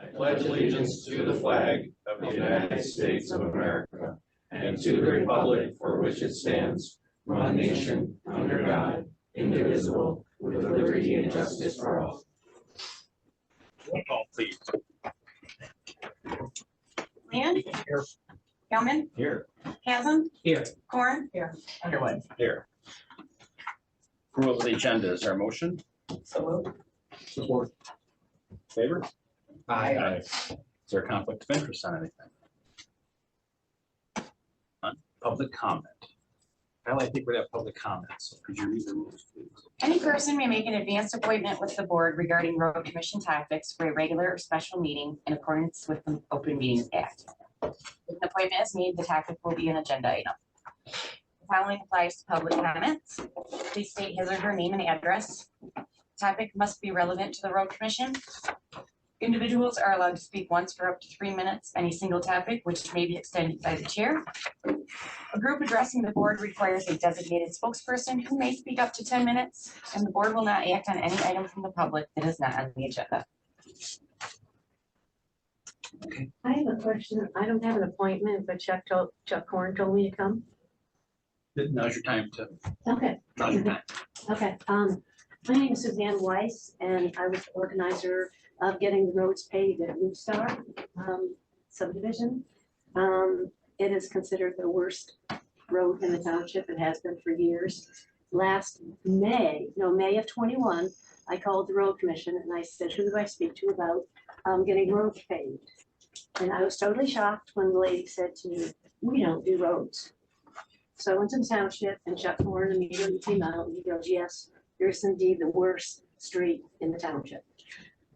I pledge allegiance to the flag of the United States of America and to the republic for which it stands, one nation, under God, indivisible, with liberty and justice for all. Roll call, please. Land. Here. Gelman. Here. Chasm. Here. Corn. Here. Underwood. Here. Approval of the agenda, is there a motion? So moved. Support. Favor? Aye. Is there a conflict of interest on anything? None. Public comment. Well, I think we'd have public comments, so could you read the rules, please? Any person may make an advanced appointment with the board regarding road commission topics for a regular or special meeting in accordance with the Open Meetings Act. If an appointment is made, the topic will be an agenda item. The following applies to public comments. Please state his or her name and address. Topic must be relevant to the road commission. Individuals are allowed to speak once for up to 3 minutes, any single topic, which may be extended by the chair. A group addressing the board requires a designated spokesperson who may speak up to 10 minutes, and the board will not act on any item from the public that is not on the agenda. I have a question. I don't have an appointment, but Chuck Horn told me to come. Now's your time to, Okay, now's your time. okay. My name is Suzanne Weiss, and I was the organizer of getting the roads paved at Blue Star subdivision. It is considered the worst road in the township. It has been for years. Last May of 21, I called the road commission and I said, who do I speak to about getting roads paved? And I was totally shocked when the lady said to me, we don't do roads. So I went to the township and Chuck Horn immediately came out and he goes, yes, here's indeed the worst street in the township.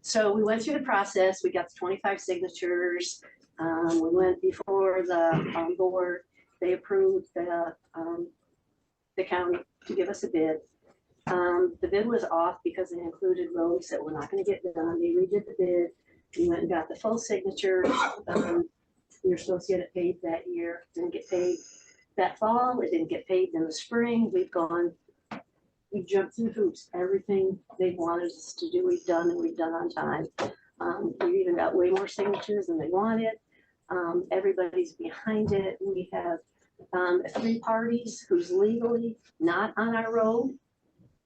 So we went through the process. We got the 25 signatures. We went before the board. They approved the county to give us a bid. The bid was off because it included roads that were not going to get done. They redid the bid. We went and got the full signature. We were supposed to get it paid that year. Didn't get paid that fall. It didn't get paid in the spring. We jumped through hoops. Everything they wanted us to do, we've done, and we've done on time. We've even got way more signatures than they wanted. Everybody's behind it. We have 3 parties who's legally not on our road,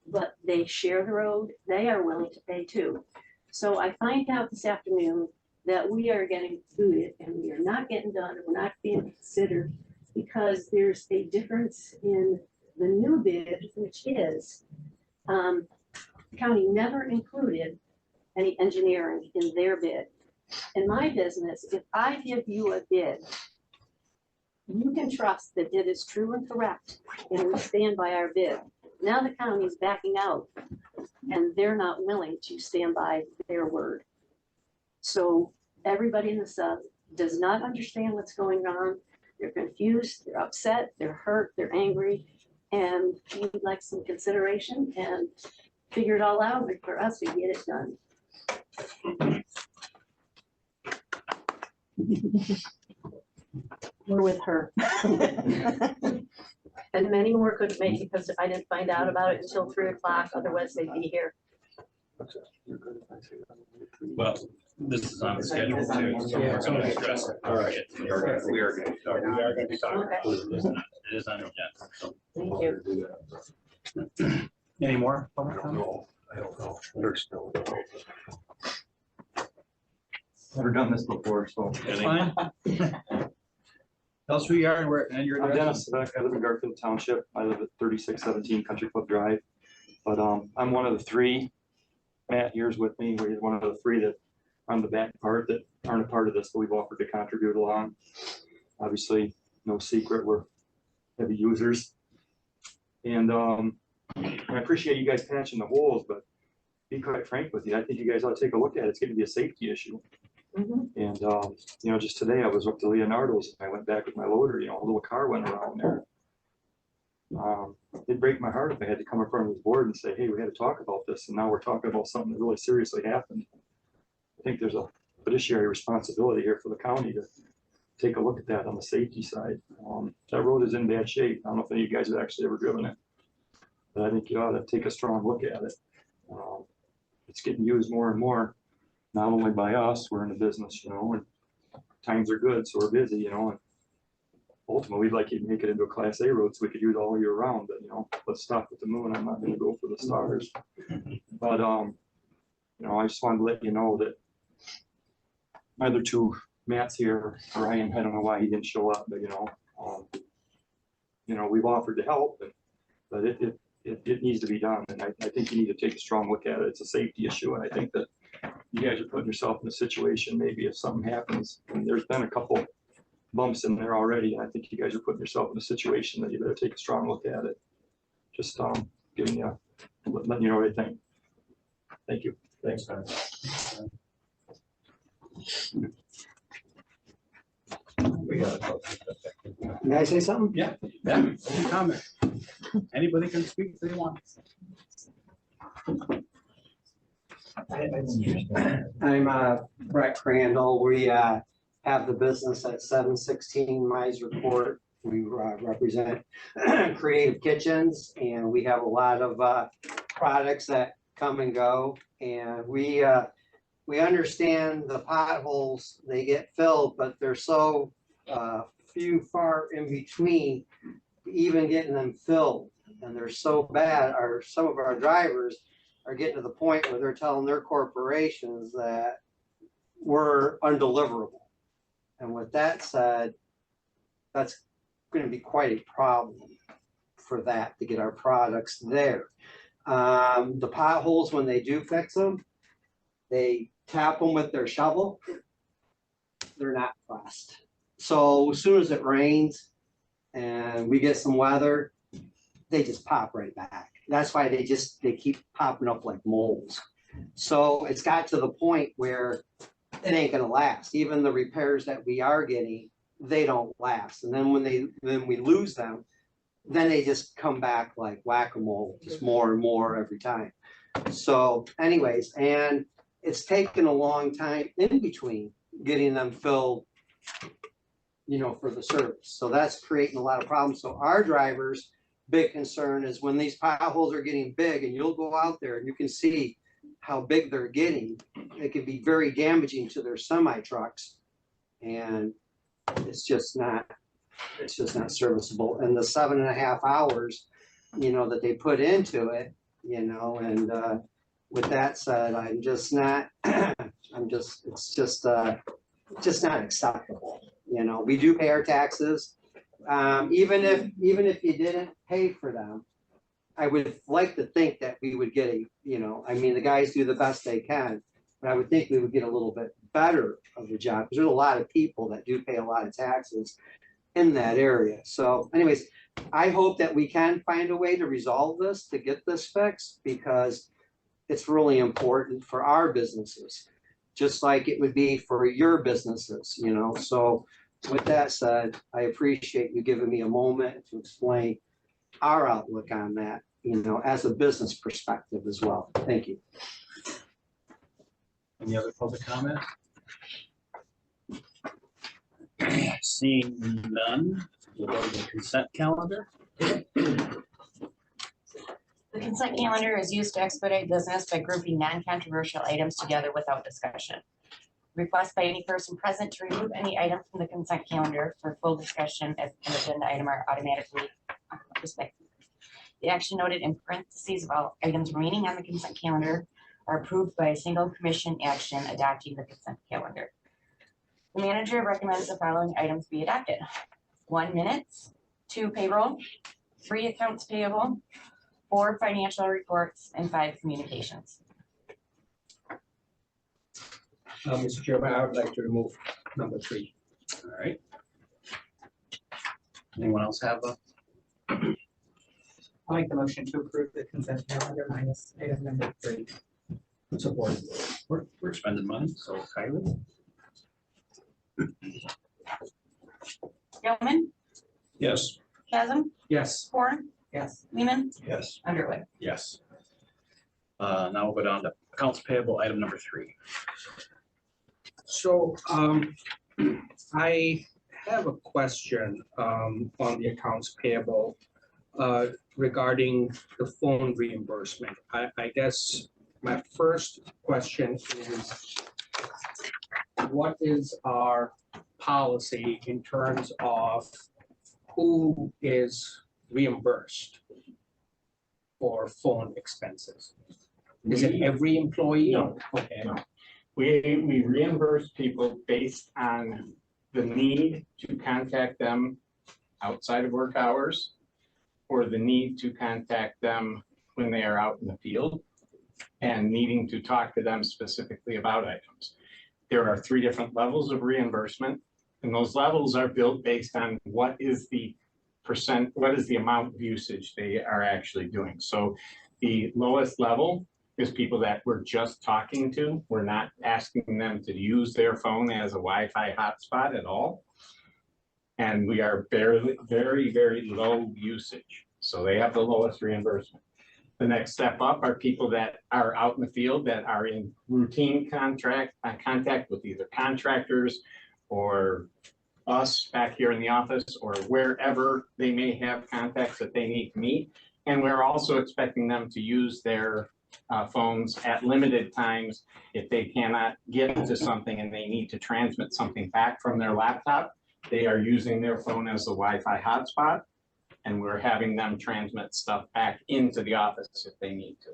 but they share the road. They are willing to pay too. So I find out this afternoon that we are getting booted and we are not getting done, and we're not being considered because there's a difference in the new bid, which is the county never included any engineering in their bid. In my business, if I give you a bid, you can trust that it is true and correct, and we stand by our bid. Now the county is backing out, and they're not willing to stand by their word. So everybody in the sub does not understand what's going on. They're confused, they're upset, they're hurt, they're angry, and we'd like some consideration and figure it all out for us to get it done. We're with her. And many more couldn't make it because I didn't find out about it until 3 o'clock, otherwise they'd be here. Well, this is on the schedule too, so we're going to address it. All right. We are going to be talking. Okay. It is on the agenda. So. Thank you. Any more public comment? I don't know. There's still. Never done this before, so. That's fine. Tell us who you are and your I'm address. Dennis Beck. I live in Garfield Township. I live at 3617 Country Club Drive. But I'm one of the 3. Matt here's with me. We're one of the 3 that are on the back part that aren't a part of this, but we've offered to contribute along. Obviously, no secret, we're heavy users. And I appreciate you guys patching the holes, but be quite frank with you, I think you guys ought to take a look at it. It's going to be a safety issue. And just today I was up to Leonardo's and I went back with my loader, a little car went around there. It'd break my heart if I had to come in front of this board and say, hey, we had to talk about this, and now we're talking about something that really seriously happened. I think there's a fiduciary responsibility here for the county to take a look at that on the safety side. That road is in bad shape. I don't know if any of you guys have actually ever driven it, but I think you ought to take a strong look at it. It's getting used more and more. not only by us, we're in the business, you know, and times are good, so we're busy, you know, and ultimately, we'd like to make it into a Class A road so we could use it all year round, but, you know, let's stop at the moon. I'm not gonna go for the stars. But, you know, I just wanted to let you know that my other two, Matt's here, Ryan, I don't know why he didn't show up, but, you know, we've offered to help, but it needs to be done, and I think you need to take a strong look at it. It's a safety issue, and I think that you guys are putting yourself in a situation, maybe if something happens, and there's been a couple bumps in there already, and I think you guys are putting yourself in a situation that you better take a strong look at it. Just giving you, letting you know what I think. Thank you. Thanks, man. We got a May I say something? Yeah, any comment? Anybody can speak if they want. I'm Brett Crandall. We have the business at 716 Miser Court. We represent Creative Kitchens, and we have a lot of products that come and go. And we understand the potholes, they get filled, but they're so far in between even getting them filled. And they're so bad, some of our drivers are getting to the point where they're telling their corporations that we're undeliverable. And with that said, that's going to be quite a problem for that, to get our products there. The potholes, when they do fix them, they tap them with their shovel. They're not pressed. So as soon as it rains and we get some weather, they just pop right back. That's why they keep popping up like moles. So it's got to the point where it ain't gonna last. Even the repairs that we are getting, they don't last. And then when we lose them, then they just come back like whack-a-mole, just more and more every time. So anyways, and it's taken a long time in between getting them filled, you know, for the service. So that's creating a lot of problems. So our drivers' big concern is when these potholes are getting big, and you'll go out there and you can see how big they're getting, it can be very damaging to their semi trucks. And it's just not serviceable. And the 7.5 hours, you know, that they put into it, you know, and with that said, I'm just not, it's just not acceptable. You know, we do pay our taxes. Even if you didn't pay for them, I would like to think that we would get you know, I mean, the guys do the best they can, but I would think we would get a little bit better of the job, because there's a lot of people that do pay a lot of taxes in that area. So anyways, I hope that we can find a way to resolve this, to get this fixed, because it's really important for our businesses, just like it would be for your businesses, you know. So with that said, I appreciate you giving me a moment to explain our outlook on that, you know, as a business perspective as well. Thank you. Any other public comment? Seeing none, we'll go to the consent calendar. The consent calendar is used to expedite business by grouping non-controversial items together without discussion. Request by any person present to remove any item from the consent calendar for full discussion as an agenda item are automatically respected. The action noted in parentheses of all items remaining on the consent calendar are approved by a single commission action adopting the consent calendar. The manager recommends the following items be adopted: 1, minutes; 2, payroll; 3, accounts payable; 4, financial reports; and 5, communications. Mr. Chairman, I would like to remove number 3. All right. Anyone else have a? I'll make the motion to approve the consent calendar minus item number 3. Support. We're spending money, so Kylie. Gilman, Yes. Chasm, Yes. Horn, Yes. Lehman, Yes. Underwood. Yes. Now we'll go down to accounts payable, item number 3. So I have a question on the accounts payable regarding the phone reimbursement. I guess my first question is, what is our policy in terms of who is reimbursed for phone expenses? Is it every employee? No. Okay. No. We reimburse people based on the need to contact them outside of work hours, or the need to contact them when they are out in the field and needing to talk to them specifically about items. There are 3 different levels of reimbursement, and those levels are built based on what is the amount of usage they are actually doing. So the lowest level is people that we're just talking to. We're not asking them to use their phone as a Wi-Fi hotspot at all. And we are very, very low usage. So they have the lowest reimbursement. The next step up are people that are out in the field that are in routine contact with either contractors or us back here in the office, or wherever they may have contacts that they need to meet. And we're also expecting them to use their phones at limited times if they cannot get to something and they need to transmit something back from their laptop. They are using their phone as a Wi-Fi hotspot, and we're having them transmit stuff back into the office if they need to.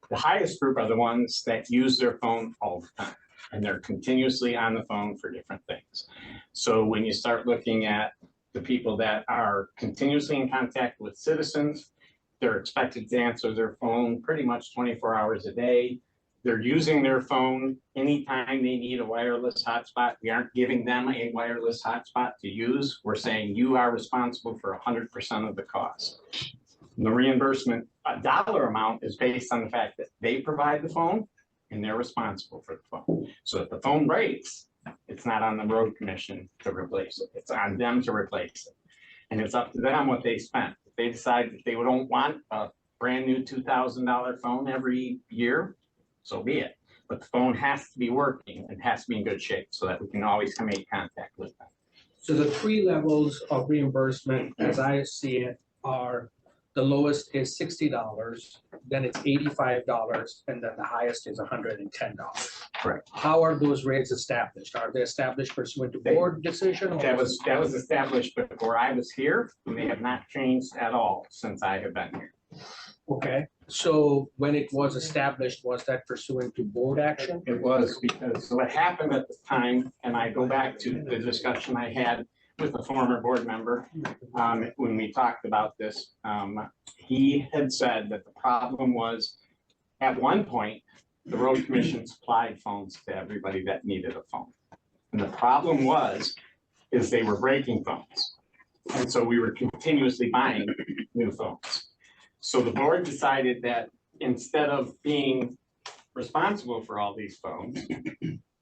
The highest group are the ones that use their phone all the time, and they're continuously on the phone for different things. So when you start looking at the people that are continuously in contact with citizens, they're expected to answer their phone pretty much 24 hours a day. They're using their phone anytime they need a wireless hotspot. We aren't giving them a wireless hotspot to use. We're saying you are responsible for 100% of the cost. And the reimbursement dollar amount is based on the fact that they provide the phone and they're responsible for the phone. So if the phone breaks, it's not on the road commission to replace it. It's on them to replace it. And it's up to them what they spent. If they decide that they don't want a brand new $2,000 phone every year, so be it. But the phone has to be working and has to be in good shape so that we can always make contact with them. So the 3 levels of reimbursement, as I see it, are the lowest is $60, then it's $85, and then the highest is $110. Correct. How are those rates established? Are they established pursuant to board decision? That was established before I was here, and they have not changed at all since I have been here. Okay, so when it was established, was that pursuant to board action? It was because what happened at the time, and I go back to the discussion I had with a former board member, when we talked about this, he had said that the problem was, at one point, the road commission supplied phones to everybody that needed a phone. And the problem is they were breaking phones. And so we were continuously buying new phones. So the board decided that instead of being responsible for all these phones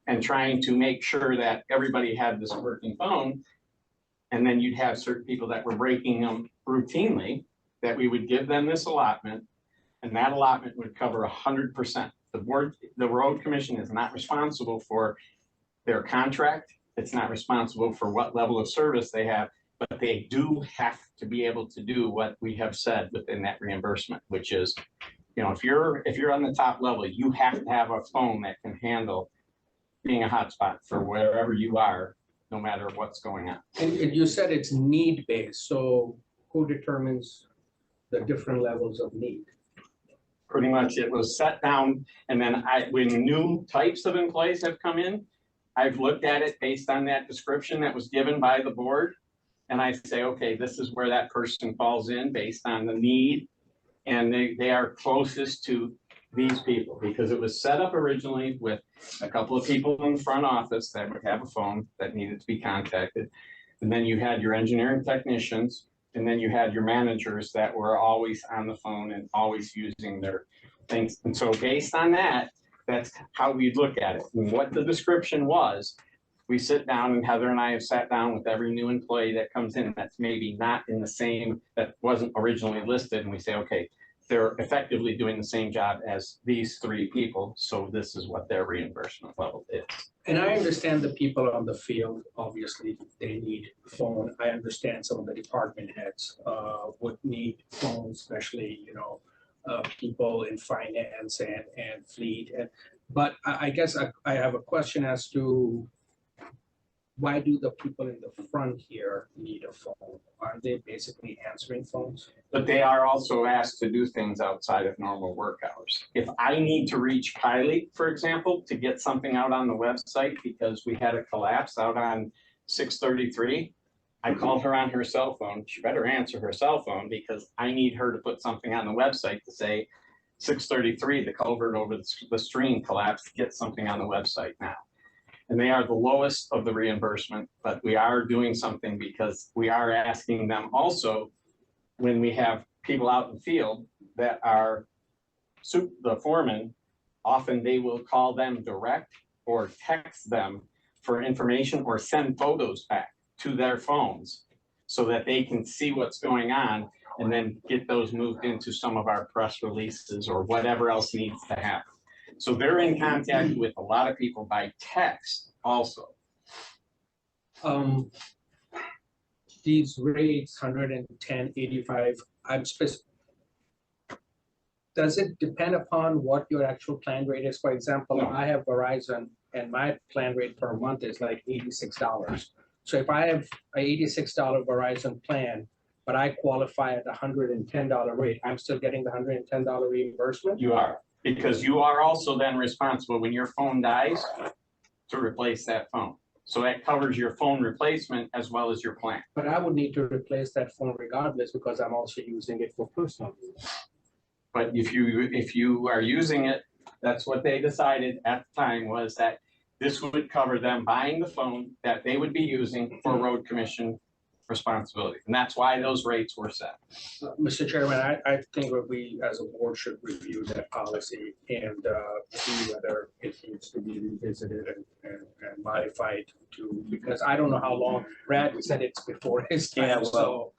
and trying to make sure that everybody had this working phone, and then you'd have certain people that were breaking them routinely, that we would give them this allotment, and that allotment would cover 100%. The road commission is not responsible for their contract. It's not responsible for what level of service they have, but they do have to be able to do what we have said within that reimbursement, which is, you know, if you're on the top level, you have to have a phone that can handle being a hotspot for wherever you are, no matter what's going on. And you said it's need-based, so who determines the different levels of need? Pretty much it was set down, and then when new types of employees have come in, I've looked at it based on that description that was given by the board. And I say, okay, this is where that person falls in based on the need. And they are closest to these people, because it was set up originally with a couple of people in the front office that would have a phone that needed to be contacted. And then you had your engineering technicians, and then you had your managers that were always on the phone and always using their things. And so based on that, that's how we look at it. And what the description was, we sit down, and Heather and I have sat down with every new employee that comes in that's maybe not in the same, that wasn't originally listed. And we say, okay, they're effectively doing the same job as these 3 people. So this is what their reimbursement level is. And I understand the people on the field, obviously, they need phone. I understand some of the department heads would need phones, especially, you know, people in finance and fleet. But I guess I have a question as to why do the people in the front here need a phone? Are they basically answering phones? But they are also asked to do things outside of normal work hours. If I need to reach Kylie, for example, to get something out on the website because we had a collapse out on 633, I called her on her cell phone. She better answer her cell phone because I need her to put something on the website to say 633, the culvert over the stream collapsed, get something on the website now. And they are the lowest of the reimbursement, but we are doing something because we are asking them also, when we have people out in the field that are the foreman, often they will call them direct or text them for information or send photos back to their phones so that they can see what's going on and then get those moved into some of our press releases or whatever else needs to happen. So they're in contact with a lot of people by text also. These rates, 110, 85, I'm specific. Does it depend upon what your actual plan rate is? For example, No. I have Verizon and my plan rate per month is like $86. So if I have a $86 Verizon plan, but I qualify at the $110 rate, I'm still getting the $110 reimbursement? You are, because you are also then responsible when your phone dies to replace that phone. So that covers your phone replacement as well as your plan. But I would need to replace that phone regardless because I'm also using it for personal use. But if you are using it, that's what they decided at the time was that this would cover them buying the phone that they would be using for road commission responsibility. And that's why those rates were set. Mr. Chairman, I think that we as a board should review that policy and see whether it needs to be revisited and modified to, because I don't know how long, Brad said it's before his Yeah, time, so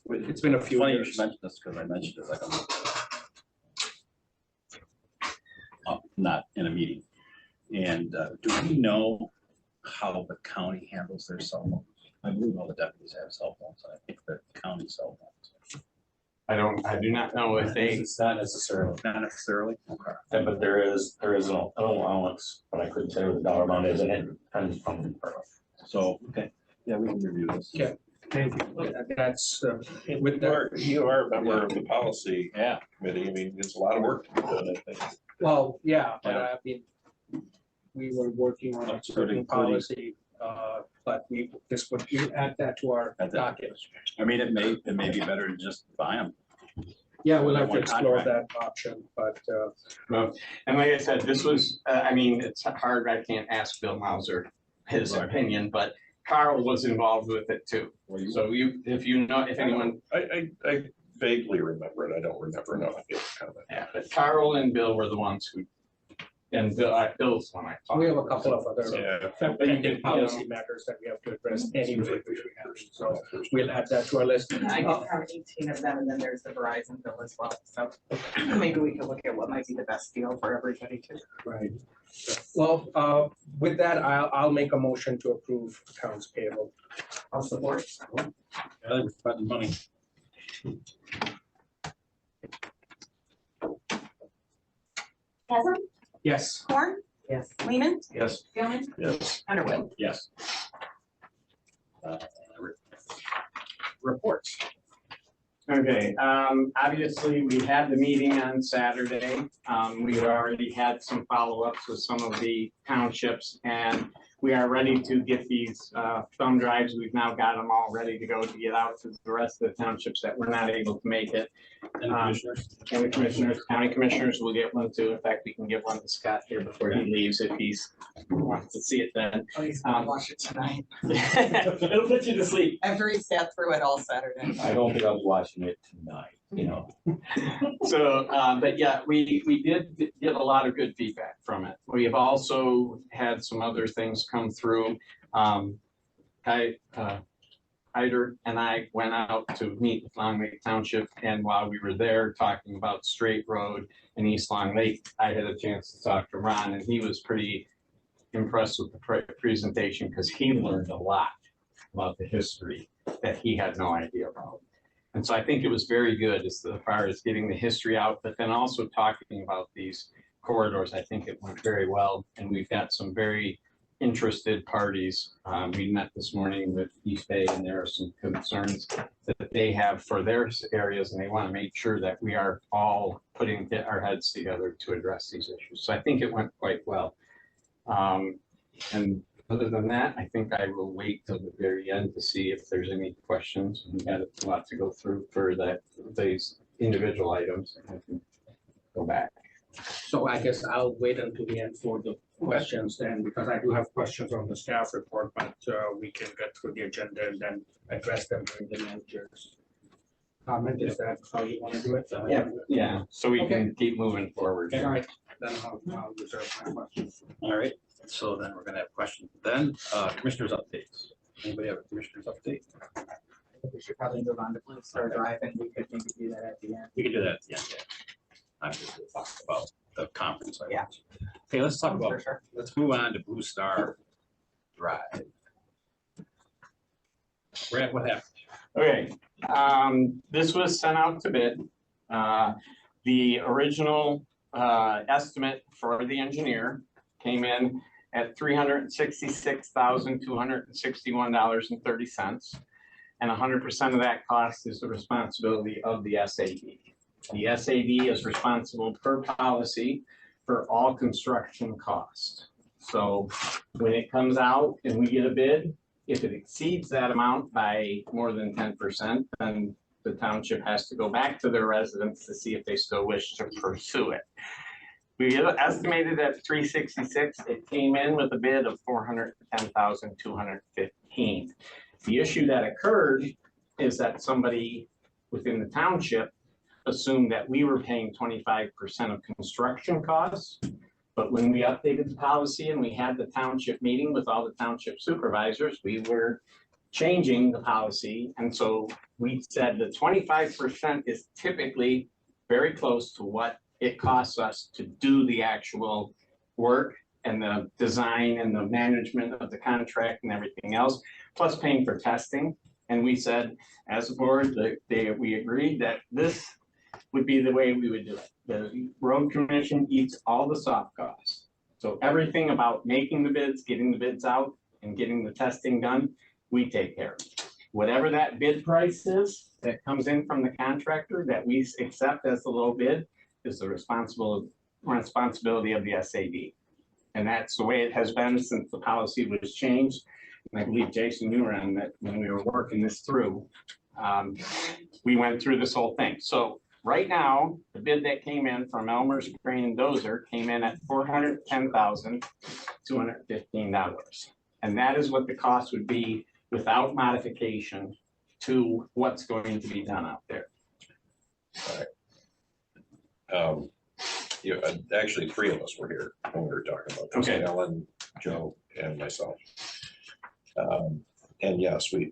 it's been a few Funny you years. should mention this because I mentioned it like not in a meeting. And do we know how the county handles their cell phones? I believe all the deputies have cell phones. I think the county cell phones. I do not know if they, It's not necessarily, Not necessarily. Okay. but there is an allowance, but I couldn't say what the dollar amount is, and it depends on the department. So, okay, yeah, we can review this. Yeah. Thank you. That's with that. You are a member of the policy Yeah. committee. I mean, it's a lot of work to be done, I think. Well, yeah, but Yeah. I mean, we were working on a Including- certain policy, but this would add that to our Add that. docket. I mean, it may be better to just buy them. Yeah, we'll have to One explore that contract. option, but and like I said, this was, I mean, it's hard, I can't ask Bill Mauser his Right. opinion, but Carl was involved with it too. So if you know, if anyone, I vaguely remember it. I don't remember enough to comment. yeah, but Carl and Bill were the ones who, and Bill's the one I talked. we have a to. couple of other Yeah. pending policy matters that we have to address anyway, which we have, so we'll add that to our list. I can have 18 of them, and then there's the Verizon bill as well, so maybe we can look at what might be the best deal for everybody too. Right. Well, with that, I'll make a motion to approve accounts payable. I'll support. Yeah, they're spending money. Haslam, Yes. Horn, Yes. Lehman, Yes. Gilman, Yes. Underwood. Yes. Reports. Okay, obviously, we had the meeting on Saturday. We already had some follow-ups with some of the townships, and we are ready to get these thumb drives. We've now got them all ready to go to get out to the rest of the townships that were not able to make it. And commissioners. And the commissioners, county commissioners will get one too. In fact, we can give one to Scott here before he leaves if he's wants to see it then. Oh, he's gonna watch it tonight, It'll put you to sleep. after he sat through it all Saturday. I don't think I'll be watching it tonight, you know. So, but yeah, we did get a lot of good feedback from it. We have also had some other things come through. Hyder and I went out to meet with Long Lake Township, and while we were there talking about Straight Road and East Long Lake, I had a chance to talk to Ron, and he was pretty impressed with the presentation because he learned a lot about the history that he had no idea about. And so I think it was very good as far as getting the history out, but then also talking about these corridors, I think it went very well, and we've got some very interested parties. We met this morning with East Bay, and there are some concerns that they have for their areas, and they want to make sure that we are all putting our heads together to address these issues. So I think it went quite well. And other than that, I think I will wait till the very end to see if there's any questions. We got a lot to go through for these individual items. And I can go back. So I guess I'll wait until the end for the questions then, because I do have questions on the staff report, but we can get through the agenda and then address them during the manager's comment. Is that how you want to do it? Yeah, so we can keep moving forward. Okay, all right, then I'll reserve my questions. All right, so then we're gonna have questions. Then, commissioners updates. Anybody have a commissioners update? We should probably move on to Blue Star Drive, and we could maybe do that at the end. We can do that at the end, yeah. I'm just gonna talk about the conference. Yeah. Okay, let's talk For about, sure. let's move on to Blue Star Drive. Brad, what happened? Okay, this was sent out to bid. The original estimate for the engineer came in at $366,261.30. And 100% of that cost is the responsibility of the SAD. The SAD is responsible per policy for all construction costs. So when it comes out and we get a bid, if it exceeds that amount by more than 10%, then the township has to go back to their residents to see if they still wish to pursue it. We estimated at 366. It came in with a bid of 410,215. The issue that occurred is that somebody within the township assumed that we were paying 25% of construction costs. But when we updated the policy and we had the township meeting with all the township supervisors, we were changing the policy. And so we said the 25% is typically very close to what it costs us to do the actual work and the design and the management of the contract and everything else, plus paying for testing. And we said, as a board, we agreed that this would be the way we would do it. The road commission eats all the soft costs. So everything about making the bids, getting the bids out, and getting the testing done, we take care of. Whatever that bid price is that comes in from the contractor that we accept as the low bid is the responsibility of the SAD. And that's the way it has been since the policy was changed. And I believe Jason, you were on that when we were working this through. We went through this whole thing. So right now, the bid that came in from Elmer's Crane and Dozer came in at $410,215. And that is what the cost would be without modification to what's going to be done out there. Actually, three of us were here when we were talking about this. Okay. Ellen, Joe, and myself. And yes, we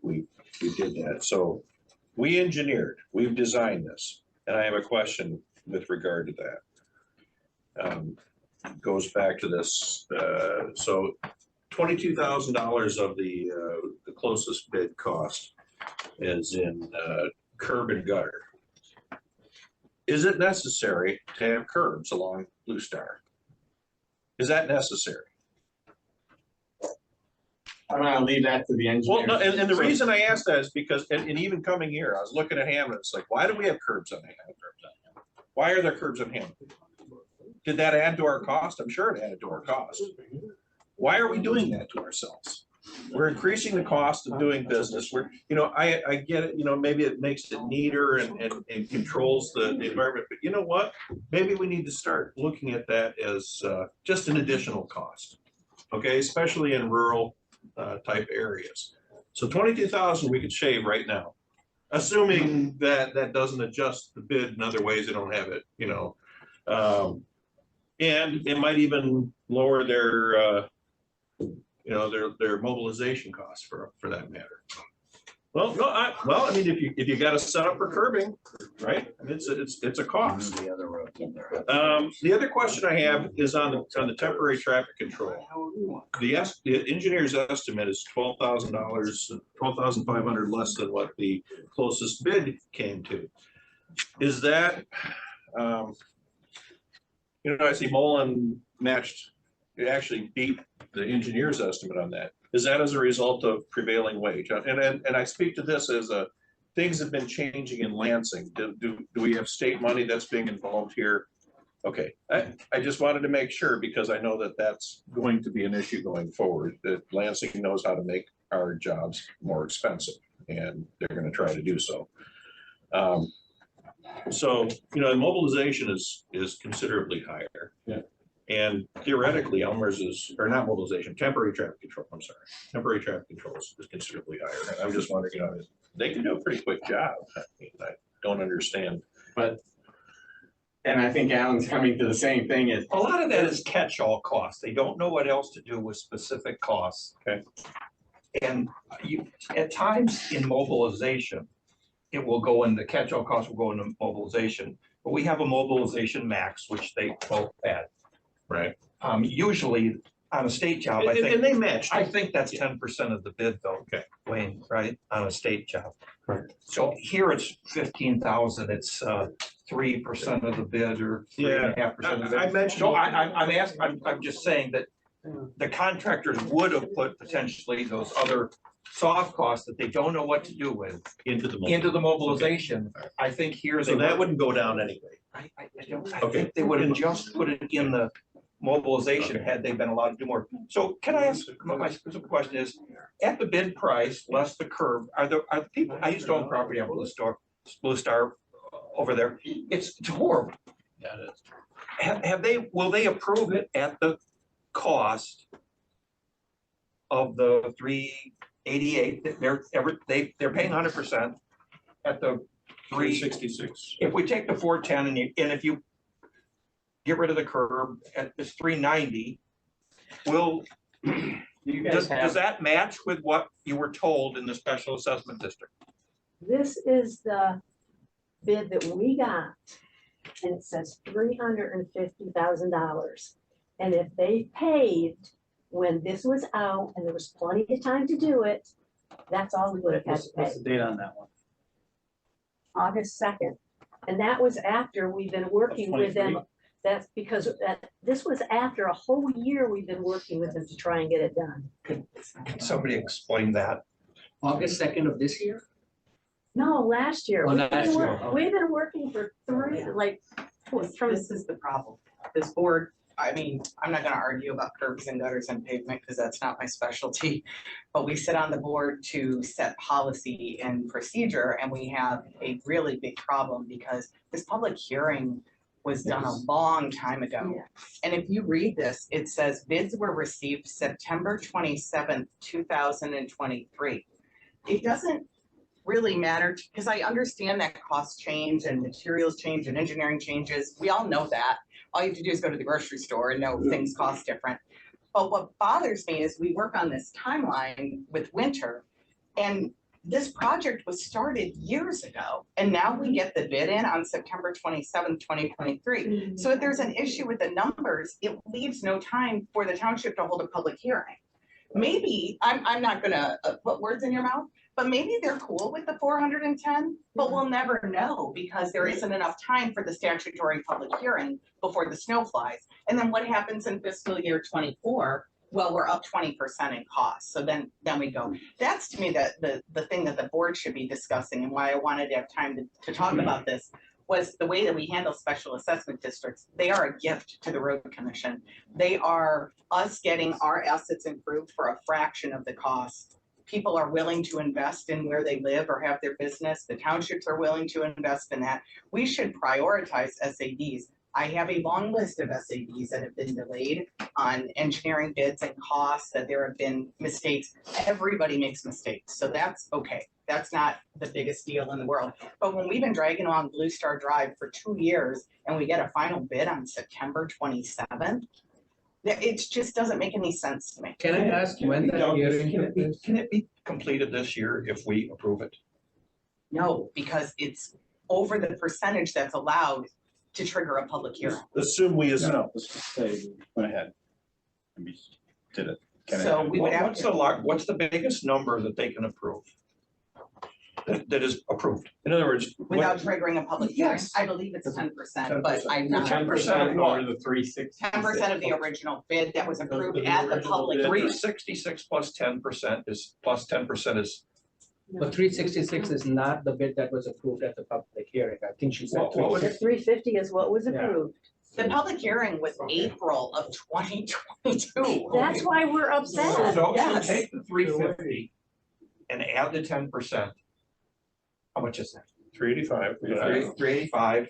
did that. So we engineered, we've designed this, and I have a question with regard to that. Goes back to this. So $22,000 of the closest bid cost is in curb and gutter. Is it necessary to have curbs along Blue Star? Is that necessary? I'm gonna leave that to the engineer. Well, no, and the reason I asked that is because, and even coming here, I was looking at Hammond, it's like, why do we have curbs on Hammond? Why are there curbs on Hammond? Did that add to our cost? I'm sure it added to our cost. Why are we doing that to ourselves? We're increasing the cost of doing business. I get it, maybe it makes it neater and controls the environment, but you know what? Maybe we need to start looking at that as just an additional cost. Okay, especially in rural type areas. So 22,000 we could shave right now, assuming that that doesn't adjust the bid in other ways. They don't have it, and it might even lower their mobilization costs for that matter. Well, no, I mean, if you got to set up for curbing, right? I mean, it's a cost. The other road. The other question I have is on the temporary traffic control. The engineer's estimate is $12,000, $12,500 less than what the closest bid came to. Is that You know, I see Mullen matched, it actually beat the engineer's estimate on that. Is that as a result of prevailing wage? And I speak to this as a, things have been changing in Lansing. Do we have state money that's being involved here? Okay, I just wanted to make sure because I know that that's going to be an issue going forward, that Lansing knows how to make our jobs more expensive and they're gonna try to do so. So, you know, mobilization is considerably higher. Yeah. And theoretically, Elmer's is, or not mobilization, temporary traffic control, I'm sorry. Temporary traffic control is considerably higher. And I'm just wondering, you know, they can do a pretty quick job. I mean, I don't understand. But, and I think Alan's coming to the same thing is, A lot of that is catch-all costs. They don't know what else to do with specific costs. Okay. And you, at times in mobilization, it will go in, the catch-all costs will go into mobilization. But we have a mobilization max, which they both add. Right. Usually on a state job, I And think, they matched. I think that's 10% of the bid though. Okay. Wayne, right, on a state job. Correct. So here it's 15,000, it's 3% of the bid or 3.5% of the I bid. mentioned. So I'm asking, I'm just saying that the contractors would have put potentially those other soft costs that they don't know what to do with Into the mobilization. I think here they So that were, wouldn't go down anyway. I Okay. think they would have just put it in the mobilization had they been allowed to do more. So can I ask, my specific question is, at the bid price, less the curb, are the people, I used to own property on Blue Star over there. It's horrible. Yeah, it is. Have they, will they approve it at the cost of the 388? They're paying 100% at the 366. If we take the 410 and if you get rid of the curb at this 390, will, you guys does have, that match with what you were told in the special assessment district? This is the bid that we got, and it says $350,000. And if they paved when this was out and there was plenty of time to do it, that's all we would have had to pay. What's the date on that one? August 2nd. And that was after we've been working with them. That's because this was after a whole year we've been working with them to try and get it done. Can somebody explain that? August 2nd of this year? No, last year. Oh, We've been last year, wor- okay. We've been working for three, like, from, This is the problem. This board, I mean, I'm not gonna argue about curbs and gutters and pavement because that's not my specialty. But we sit on the board to set policy and procedure, and we have a really big problem because this public hearing was done a long time ago. Yeah. And if you read this, it says bids were received September 27th, 2023. It doesn't really matter, because I understand that costs change and materials change and engineering changes. We all know that. All you have to do is go to the grocery store and know things cost different. But what bothers me is we work on this timeline with winter, and this project was started years ago, and now we get the bid in on September 27th, 2023. So if there's an issue with the numbers, it leaves no time for the township to hold a public hearing. Maybe, I'm not gonna put words in your mouth, but maybe they're cool with the 410, but we'll never know because there isn't enough time for the statutory public hearing before the snow flies. And then what happens in fiscal year 24? Well, we're up 20% in cost. So then we go. That's to me the thing that the board should be discussing, and why I wanted to have time to talk about this was the way that we handle special assessment districts. They are a gift to the road commission. They are us getting our assets improved for a fraction of the cost. People are willing to invest in where they live or have their business. The townships are willing to invest in that. We should prioritize SADs. I have a long list of SADs that have been delayed on engineering bids and costs, that there have been mistakes. Everybody makes mistakes, so that's okay. That's not the biggest deal in the world. But when we've been dragging along Blue Star Drive for 2 years and we get a final bid on September 27th, it just doesn't make any sense to me. Can I ask when that hearing is? Can it be completed this year if we approve it? No, because it's over the percentage that's allowed to trigger a public hearing. Assume we assume. No, let's just say we went ahead and we did it. Can I- So we would have What's the biggest number that they can approve? that is approved. In other words, without triggering a public hearing. Yes. I believe it's 10%, but I'm not. 10% of what? the 360. 10% of the original bid that was approved at the public. 366 plus 10% is, plus 10% is, but 366 is not the bid that was approved at the public hearing. I think she said. What was The 350 is what was Yeah. approved. The public hearing was April of 2022. That's why we're upset. so Yes. take the 350 and add the 10%. How much is that? 385. 385.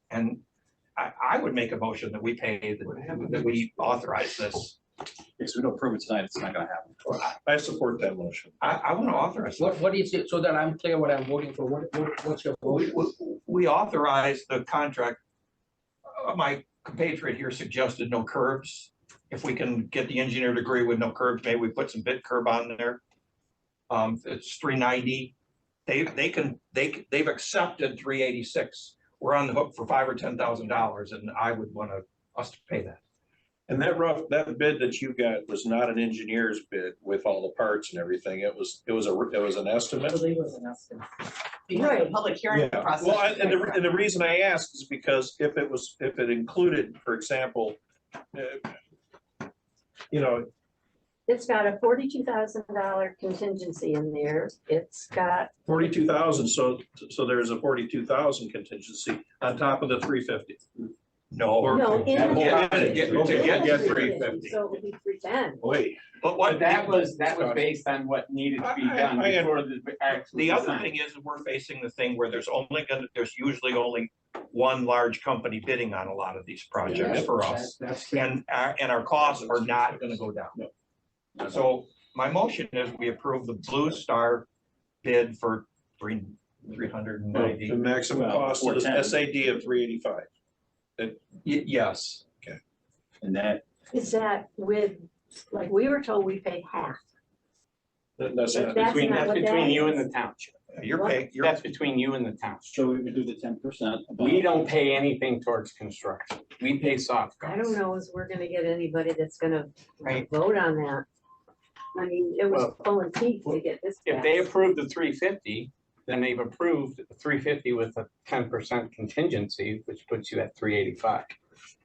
And I would make a motion that we pay, that we authorize this. Because we don't prove it tonight, it's not gonna happen. I support that motion. I want to authorize. What is it, so that I'm clear what I'm voting for, what's your We, vote? we authorize the contract. My compatriot here suggested no curbs. If we can get the engineer to agree with no curbs, maybe we put some bit curb on there. It's 390. They've accepted 386. We're on the hook for $5,000 or $10,000, and I would want us to pay that. And that bid that you got was not an engineer's bid with all the parts and everything. It was an estimate. Because the public hearing Yeah, process. well, and the reason I ask is because if it included, for example, you know, It's got a $42,000 contingency in there. It's got, 42,000, so there's a 42,000 contingency on top of the 350. No. no, in To the. get 350. So it would be 310. Wait, But But that was based on what needed to be done I- before the actual. the other design. thing is we're facing the thing where there's usually only one large company bidding on a lot of these projects for us. That's. And our costs are not gonna go down. So my motion is we approve the Blue Star bid for 390. the maximum Well, cost of the 410. SAD of 385. Yes, And that, Is that with, like, we were told we paid half. That's not, That's Between, not that's what that between you is. and the township. you're paying, That's between you and the township. so we would do the 10%. We don't pay anything towards construction. We pay soft I costs. don't know if we're gonna get anybody that's gonna Right. vote on that. I mean, it was Well, pulling teeth to get this. If they passed. approve the 350, then they've approved the 350 with a 10% contingency, which puts you at 385.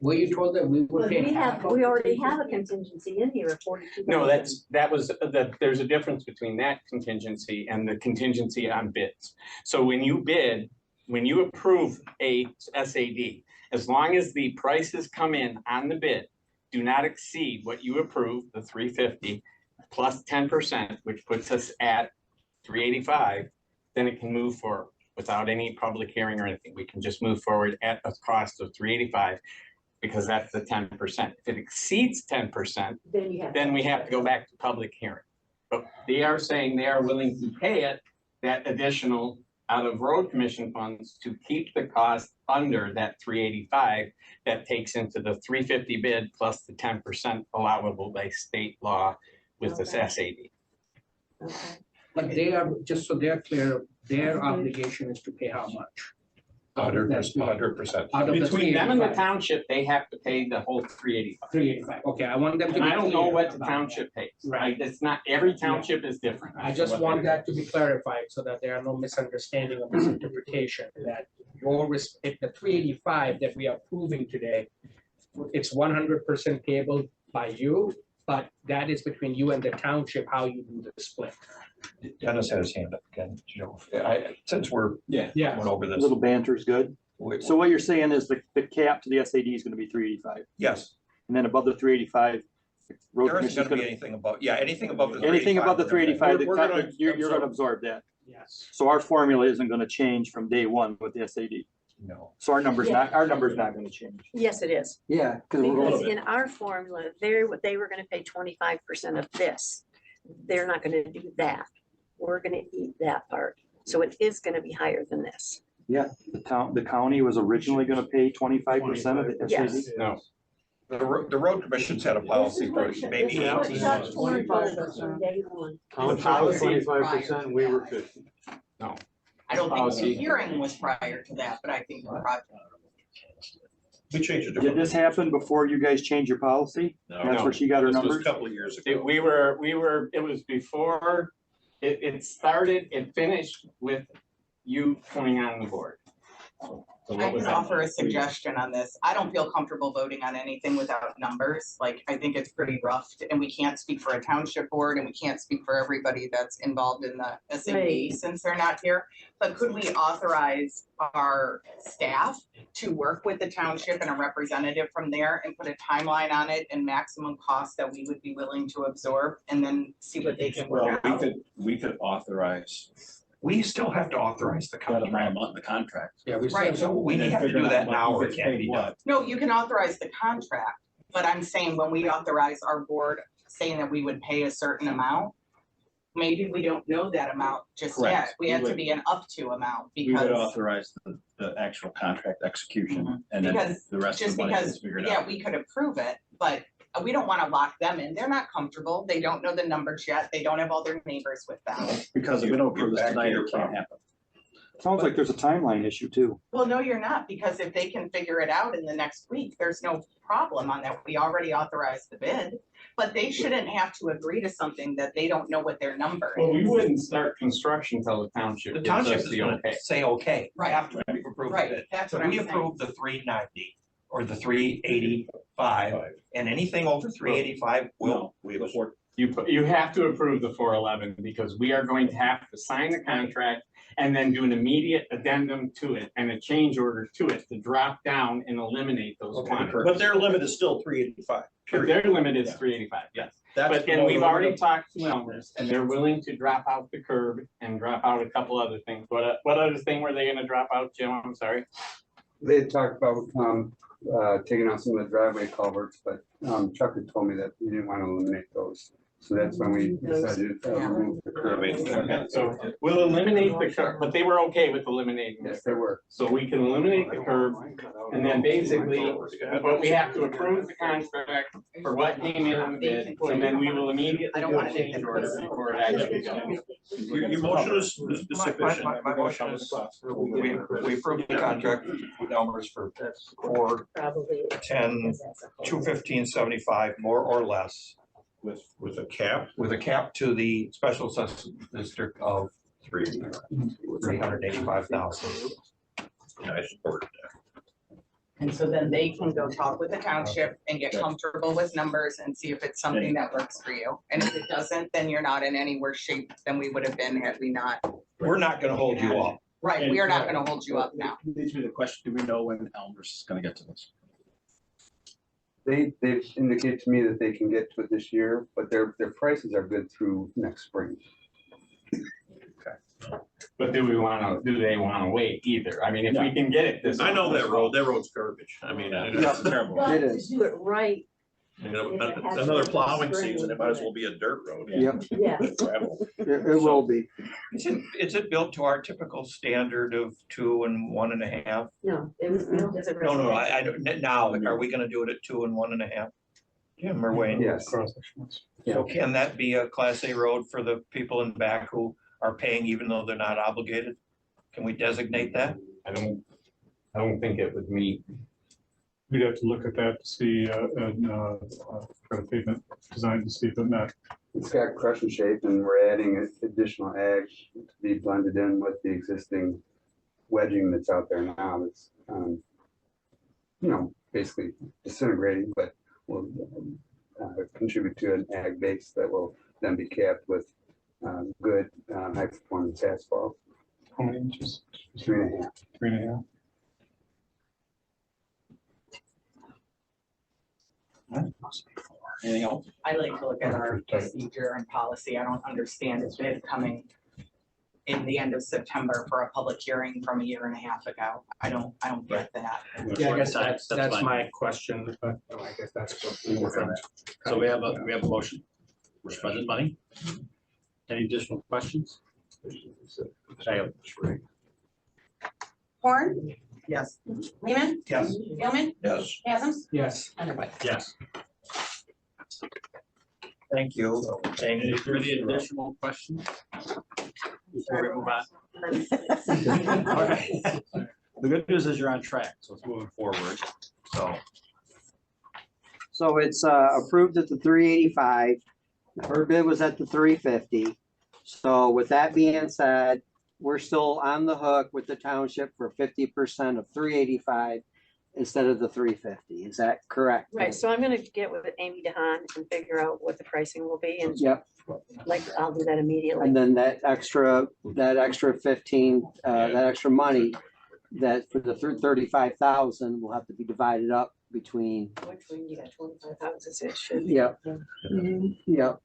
Were you told that we would But pay we half have, of we the already 350? have a contingency in here of 42. No, there's a difference between that contingency and the contingency on bids. So when you bid, when you approve a SAD, as long as the prices come in on the bid do not exceed what you approved, the 350 plus 10%, which puts us at 385, then it can move forward without any public hearing or anything. We can just move forward at a cost of 385 because that's the 10%. If it exceeds 10%, Then you have. then we have to go back to public hearing. But they are saying they are willing to pay it, that additional out of road commission funds to keep the cost under that 385. That takes into the 350 bid plus the 10% allowable by state law with this Okay. SAD. Okay. But they are, just so they're clear, their obligation is to pay how much? 100%. Out of the Between them and the 385. township, they have to pay the whole 385. 385, okay, I want them to be. And I don't know clear what the about township pays. Right. Right? It's not, every township is different. that. I just want that to be clarified so that there are no misunderstanding or misinterpretation that if the 385 that we are approving today, it's 100% payable by you, but that is between you and the township, how you do the split. Dennis had his hand up again, Joe. Since we're Yeah. went over A this. little banter is good. So what you're saying is the cap to the SAD is gonna be 385, Yes, and then above the 385, road there isn't commission's gonna be gonna, anything above, anything above the. anything above the 385, We're gonna you're gonna absorb that. Yes. So our formula isn't gonna change from day one with the SAD. No. So our number's not gonna change. Yes, it is. Yeah. Cause we're Because gonna, in our formula, they were gonna pay 25% of this. They're not gonna do that. We're gonna eat that part. So it is gonna be higher than this. the county was originally gonna pay 25% of the SAD. Yes. No, The road commission's had a policy for maybe 18 months. 25% day one. Township was 25%, we were 50. I don't think the Policy. hearing was prior to that, but I think the project. We changed it. Did this happen before you guys changed your policy? no, That's where she got her this was a numbers? couple of years ago. it was before it started, it finished with you coming on the board. So what I was can that? offer a suggestion on this. I don't feel comfortable voting on anything without numbers. Like, I think it's pretty rough, and we can't speak for a township board, and we can't speak for everybody that's involved in the SAB Right. since they're not here. But could we authorize our staff to work with the township and a representative from there and put a timeline on it and maximum cost that we would be willing to absorb, and then see what they can Well, work out? we could authorize We still have to authorize the that amount contract. of the contract. Yeah, we Right. said, So we And then have to figure do out that what now or gets it can't paid be what. done. No, you can authorize the contract, but I'm saying when we authorize our board saying that we would pay a certain amount, maybe we don't know that amount just yet. Correct. We We have to would- be an up to amount We would because, authorize the actual contract execution and then Because- the rest of just the money because, is figured yeah, out. we could approve it, but we don't wanna lock them in. They're not comfortable. They don't know the numbers yet. They don't have all their neighbors with them. Because if we don't approve this Back to tonight, your it can't problem. happen. Sounds like there's a timeline issue too. Well, no, you're not, because if they can figure it out in the next week, there's no problem on that. We already authorized the bid. But they shouldn't have to agree to something that they don't know what their number Well, we is. wouldn't start construction till the township The gives township us is the gonna okay. say, okay, Right. after we approve Right, it. that's So what I'm we saying. approve the 390 or the 385, and anything over 385 will, we will. Before, You have to approve the 411 because we are going to have to sign the contract and then do an immediate addendum to it and a change order to it to drop down and eliminate those quantities. But their limit is still 385. But their limit is 385, yes. That's But then below we've the already limit. talked to Elmer's and they're willing to drop out the curb and drop out a couple other things. What other thing were they gonna drop out, Jim? I'm sorry. They had talked about taking out some of the driveway culverts, but Chuck had told me that we didn't want to eliminate those. So that's when we decided to remove the curb. Okay, so we'll eliminate the curb, but they were okay with eliminating Yes, this. they were. So we can eliminate the curb and then basically, but we have to approve the contract for what came in on the bid, and then we will immediately I don't do want a to change order before it actually goes. Your motion is sufficient. My motion is, we approve the contract with Elmer's for 410, 215.75, more or less, With a cap, with a cap to the special assessment district of 385,000. I support that. And so then they can go talk with the township and get comfortable with numbers and see if it's something that works for you. And if it doesn't, then you're not in any worse shape than we would have been had we not. We're not gonna hold you up. Right, we are not gonna hold you up now. Leads me to the question, do we know when Elmer's is gonna get to this? They've indicated to me that they can get to it this year, but their prices are good through next spring. But do they wanna wait either? I mean, if we can get it this. I know that road's garbage. I mean, That's terrible. But It to is. do it right, you know, another plowing season, it might as well be a dirt road. Yep, yes. Gravel. it will be. Is it built to our typical standard of 2 and 1.5? No, it was built as a. No, I don't, now, are we gonna do it at 2 and 1.5? Jim or Wayne? Yes. So can that be a class A road for the people in back who are paying even though they're not obligated? Can we designate that? I don't think it would meet. We'd have to look at that to see, for the pavement design to see if it met. It's got crush and shape and we're adding additional ag to be blended in with the existing wedging that's out there now. It's, basically disintegrating, but will contribute to an ag base that will then be capped with good high performance asphalt. How many inches? 3.5. 3.5. Anything else? I like to look at our procedure and policy. I don't understand it's been coming in the end of September for a public hearing from a year and a half ago. I don't get that. Yeah, I guess that's fine. my question, but I guess that's what we Work on were. that. So we have a motion. We're spending money. Any additional questions? Horn, Yes. Lehman, Yes. Gilman, Yes. Chasm, Yes. Underwood. Yes. Thank you. Any further additional questions? Before we move on? All right. The good news is you're on track, so it's moving forward, so. So it's approved at the 385. Her bid was at the 350. So with that being said, we're still on the hook with the township for 50% of 385 instead of the 350. Is that correct? Right, so I'm gonna get with Amy DeHaan and figure out what the pricing will be, and Yep. like, I'll do that immediately. And then that extra 15, that extra money, that for the 35,000 will have to be divided up between. Which one, you got 25,000, it should. Yep. Yep.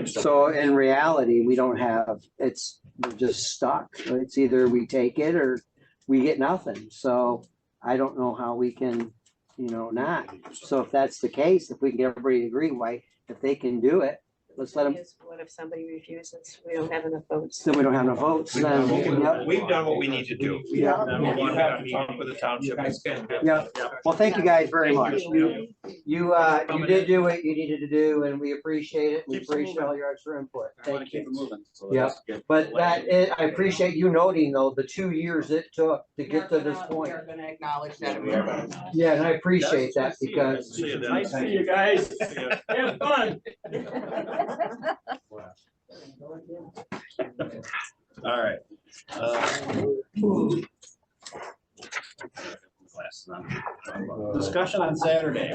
So in reality, we don't have, we're just stuck. It's either we take it or we get nothing. So I don't know how we can, not. So if that's the case, if we can get everybody to agree, if they can do it, let's let them, What if somebody refuses? We don't have enough votes. then we don't have enough votes. Then, yep. We've done what we need to do. Yeah. You have to talk with the township. Yeah. Well, thank you guys very much. You did do what you needed to do, and we appreciate it. We appreciate all your extra input. Thank you. Yeah. But I appreciate you noting though, the 2 years it took to get to this point. We're gonna acknowledge that. Yeah, and I appreciate that because. See you then. Nice to see you guys. Have fun. All right. Discussion on Saturday.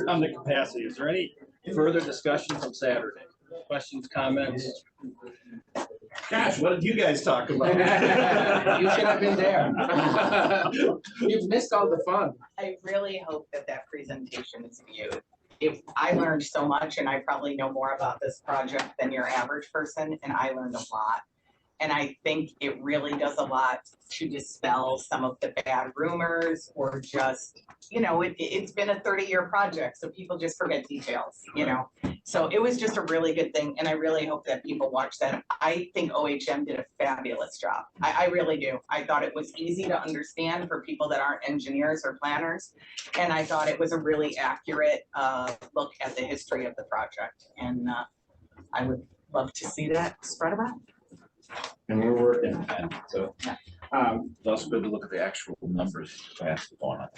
On the capacity. Is there any further discussion from Saturday? Questions, comments? Gosh, what did you guys talk about? You should have been there. You've missed all the fun. I really hope that presentation is viewed. I learned so much, and I probably know more about this project than your average person, and I learned a lot. And I think it really does a lot to dispel some of the bad rumors, or just, it's been a 30-year project, so people just forget details, So it was just a really good thing, and I really hope that people watch that. I think OHM did a fabulous job. I really do. I thought it was easy to understand for people that aren't engineers or planners, and I thought it was a really accurate look at the history of the project, and I would love to see that spread around. And we're working on that, so. It's also good to look at the actual numbers that's going on.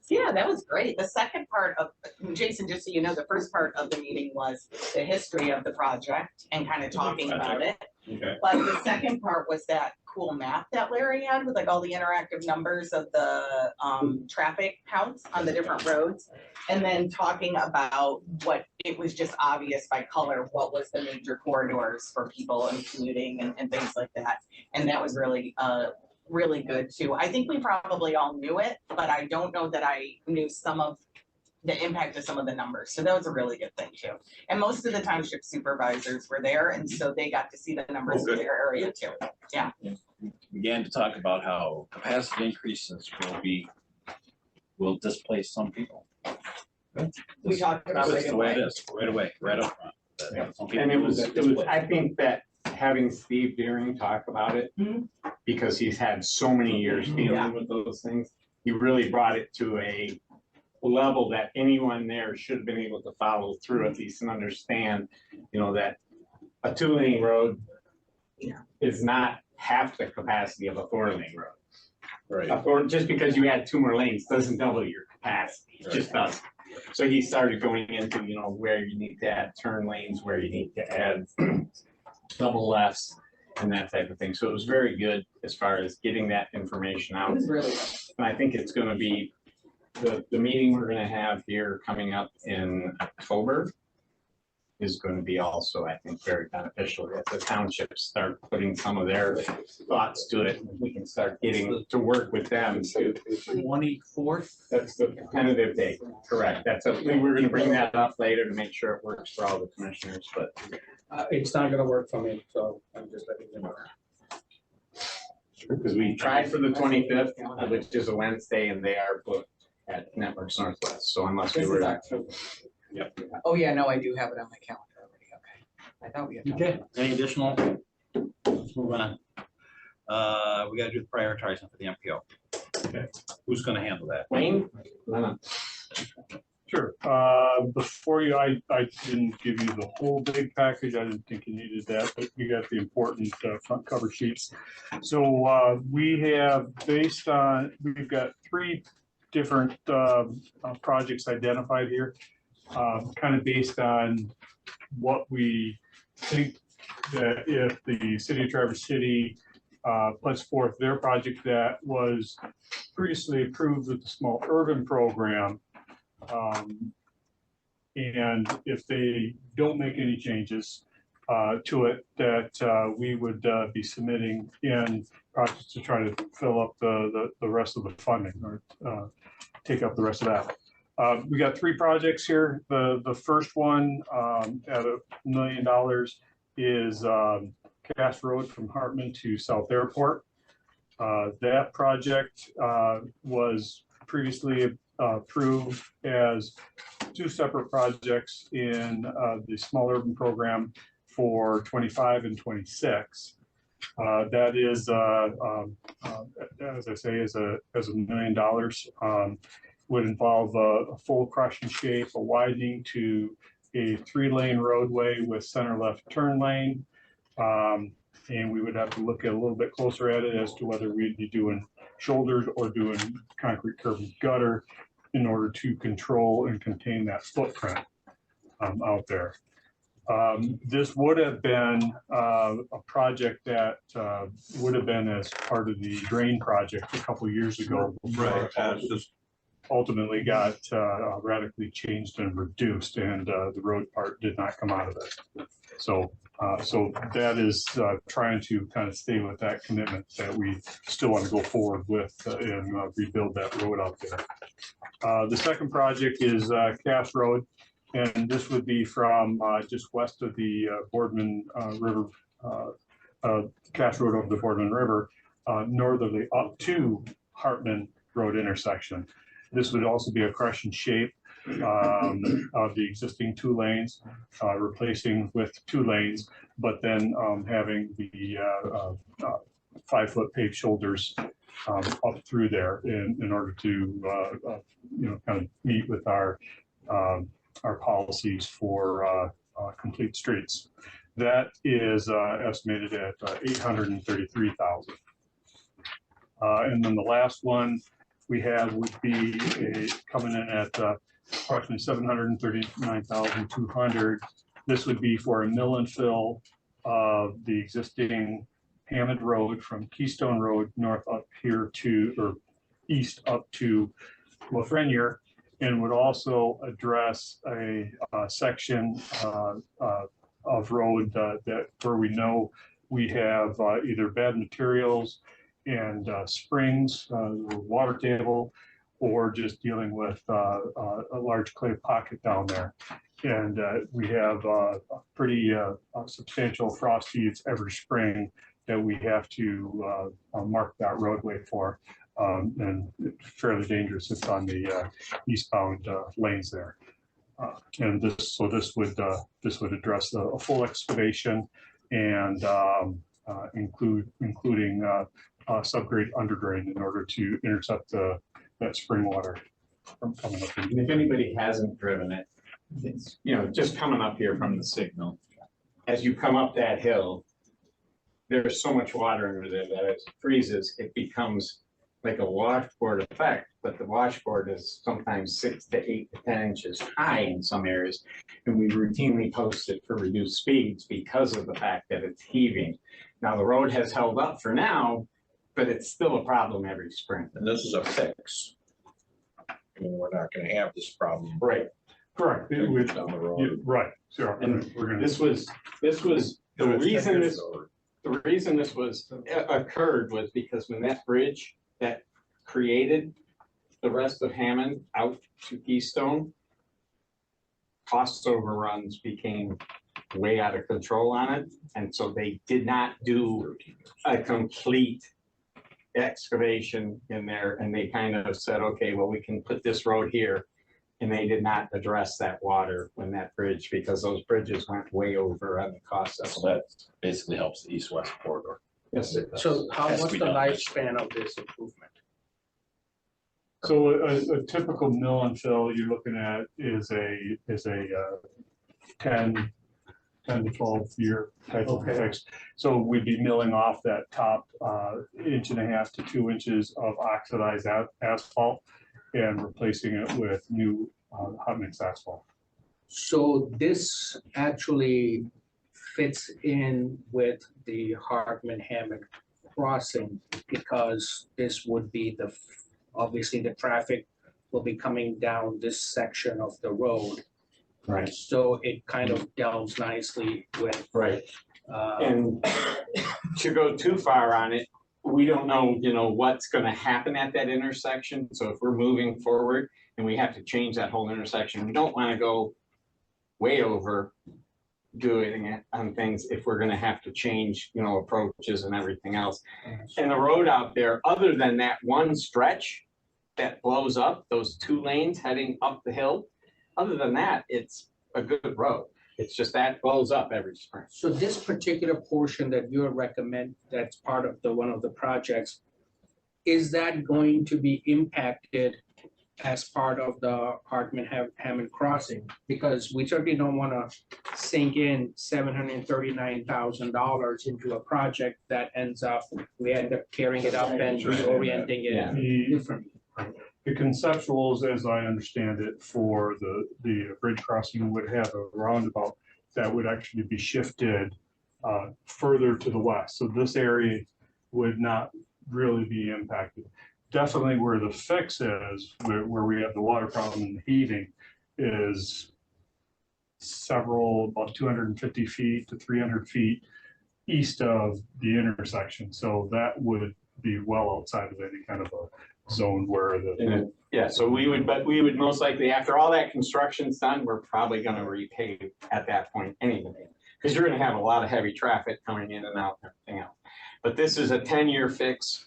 Yeah, that was great. The second part of, Jason, just so you know, the first part of the meeting was the history of the project and kind of talking about it. Okay. But the second part was that cool map that Larry had with like all the interactive numbers of the traffic counts on the different roads. And then talking about what it was just obvious by color, what was the major corridors for people and commuting and things like that. And that was really, really good too. I think we probably all knew it, but I don't know that I knew some of the impact of some of the numbers. So that was a really good thing too. And most of the township supervisors were there, and so they got to see the numbers in their area too. Yeah. Began to talk about how capacity increases will displace some people. We talked about That's right the way it away. is, right up front. That some people And it will was, displace. I think that having Steve Deering talk about it, because he's had so many years dealing with those things, he really brought it to a level that anyone there should have been able to follow through at least and understand, that a 2-lane road is not half the capacity of a 4-lane road. Right. Or just because you add 2 more lanes doesn't double your capacity, it just doesn't. So he started going into, where you need to add turn lanes, where you need to add double lefts and that type of thing. So it was very good as far as getting that information out. It was really good. And I think it's gonna be, the meeting we're gonna have here coming up in October is going to be also, I think, very beneficial as the townships start putting some of their thoughts to it. We can start getting to work with them to. 24th? That's the tentative date, correct. We're gonna bring that up later to make sure it works for all the commissioners, but. It's not gonna work for me, so I'm just letting you know. Because we tried for the 25th, which is a Wednesday, and they are booked at Networks Northwest, so unless we were. Yep. Oh, yeah, no, I do have it on my calendar already. Okay. I thought we had. Okay, any additional? Let's move on. We gotta do the prioritizing for the MPO. Okay, who's gonna handle that? Wayne? Sure. Before you, I didn't give you the whole big package. I didn't think you needed that, but you got the important front cover sheets. So we have we've got 3 different projects identified here, kind of based on what we think that if the city of Traverse City puts forth their project that was previously approved with the small urban program, and if they don't make any changes to it, that we would be submitting in projects to try to fill up the rest of the funding, or take up the rest of that. We got 3 projects here. The first one at $1 million is Cass Road from Hartman to South Airport. That project was previously approved as 2 separate projects in the small urban program for 25 and 26. That is, as I say, is $1 million. Would involve a full crush and shape, a widening to a 3-lane roadway with center left turn lane. And we would have to look a little bit closer at it as to whether we'd be doing shoulders or doing concrete curb and gutter in order to control and contain that footprint out there. This would have been a project that would have been as part of the drain project a couple years ago. Right, Ultimately got radically changed and reduced, and the road part did not come out of it. So that is trying to kind of stay with that commitment that we still want to go forward with and rebuild that road out there. The second project is Cass Road, and this would be from just west of the Boardman River, Cass Road over the Boardman River, northerly up to Hartman Road intersection. This would also be a crush and shape of the existing 2 lanes, replacing with 2 lanes, but then having the 5-foot paved shoulders up through there in order to kind of meet with our policies for complete streets. That is estimated at $833,000. And then the last one we have would be coming in at approximately $739,200. This would be for a mill and fill of the existing Hammond Road from Keystone Road north up here to, or east up to Lafreniere, and would also address a section of road that where we know we have either bad materials and springs, water table, or just dealing with a large clay pocket down there. And we have pretty substantial frost heaves every spring that we have to mark that roadway for. And it's fairly dangerous. It's on the eastbound lanes there. And this would address a full excavation and including subgrade underdrain in order to intercept that spring water from coming up. And if anybody hasn't driven it, it's, just coming up here from the signal, as you come up that hill, there's so much water under there that as it freezes, it becomes like a washboard effect, but the washboard is sometimes 6 to 8 to 10 inches high in some areas. And we routinely post it for reduced speeds because of the fact that it's heaving. Now, the road has held up for now, but it's still a problem every spring. And this is a fix. I mean, we're not gonna have this problem. Right. Correct. It would, Down the road. right. Sure. And we're gonna. this was the reason this was occurred was because when that bridge that created the rest of Hammond out to Keystone, cost overruns became way out of control on it. And so they did not do a complete excavation in there, and they kind of said, okay, well, we can put this road here. And they did not address that water when that bridge, because those bridges went way over on the cost So estimate. that basically helps the east-west corridor. Yes, it does. So Has to what's be the done. lifespan of this improvement? So a typical mill and fill you're looking at is a 10 to 12 year type of fix. So we'd be milling off that top 1.5 to 2 inches of oxidized asphalt and replacing it with new hot mix asphalt. So this actually fits in with the Hartman Hammond crossing because this would be obviously the traffic will be coming down this section of the road. Right. So it kind of delves nicely with. Right. uh, And to go too far on it, we don't know, what's gonna happen at that intersection. So if we're moving forward and we have to change that whole intersection, we don't wanna go way over doing it on things if we're gonna have to change, approaches and everything else. And the road out there, other than that one stretch that blows up, those 2 lanes heading up the hill, other than that, it's a good road. It's just that blows up every spring. So this particular portion that you recommend, that's part of one of the projects, is that going to be impacted as part of the Hartman Hammond crossing? Because we certainly don't want to sink in $739,000 into a project that we end up tearing it up and reorienting it differently. The conceptuals, as I understand it, for the bridge crossing would have a roundabout that would actually be shifted further to the west. So this area would not really be impacted. Definitely where the fix is, where we have the water problem and the heating, is about 250 feet to 300 feet east of the intersection. So that would be well outside of any kind of a zone where Yeah, so we would most likely, after all that construction's done, we're probably gonna repave at that point anyway. Because you're gonna have a lot of heavy traffic coming in and out and everything else. But this is a 10-year fix.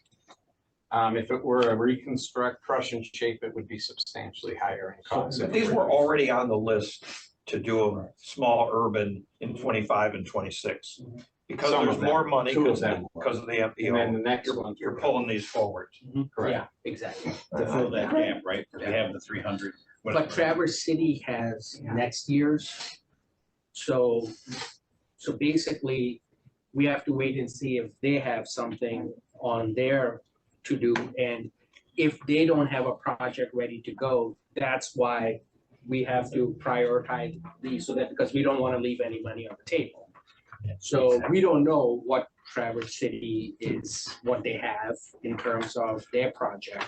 If it were a reconstruct, crush and shape, it would be substantially higher in cost. But these were already on the list to do a small urban in 25 and 26. Because Some there's of them, more money 2 of because them. of the And then the MPO. next one. You're pulling these forward. Correct. Yeah, exactly. To fill that gap, right? We have the 300. But Traverse City has next year's. So basically, we have to wait and see if they have something on their to do. And if they don't have a project ready to go, that's why we have to prioritize these because we don't want to leave any money on the table. So we don't know what Traverse City what they have in terms of their project.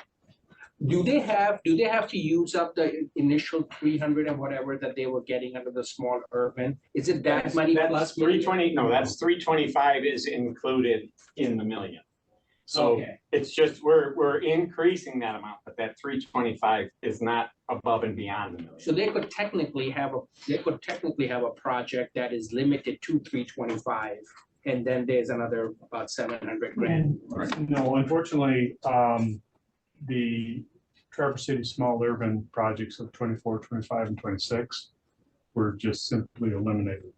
Do they have to use up the initial 300 and whatever that they were getting under the small urban? Is it that money That's plus? 320, no, that's 325 is included in the million. So Okay. it's just, we're increasing that amount, but that 325 is not above and beyond the million. So they could technically have a project that is limited to 325, and then there's another about 700 grand. No, unfortunately, the Traverse City Small Urban projects of 24, 25, and 26 were just simply eliminated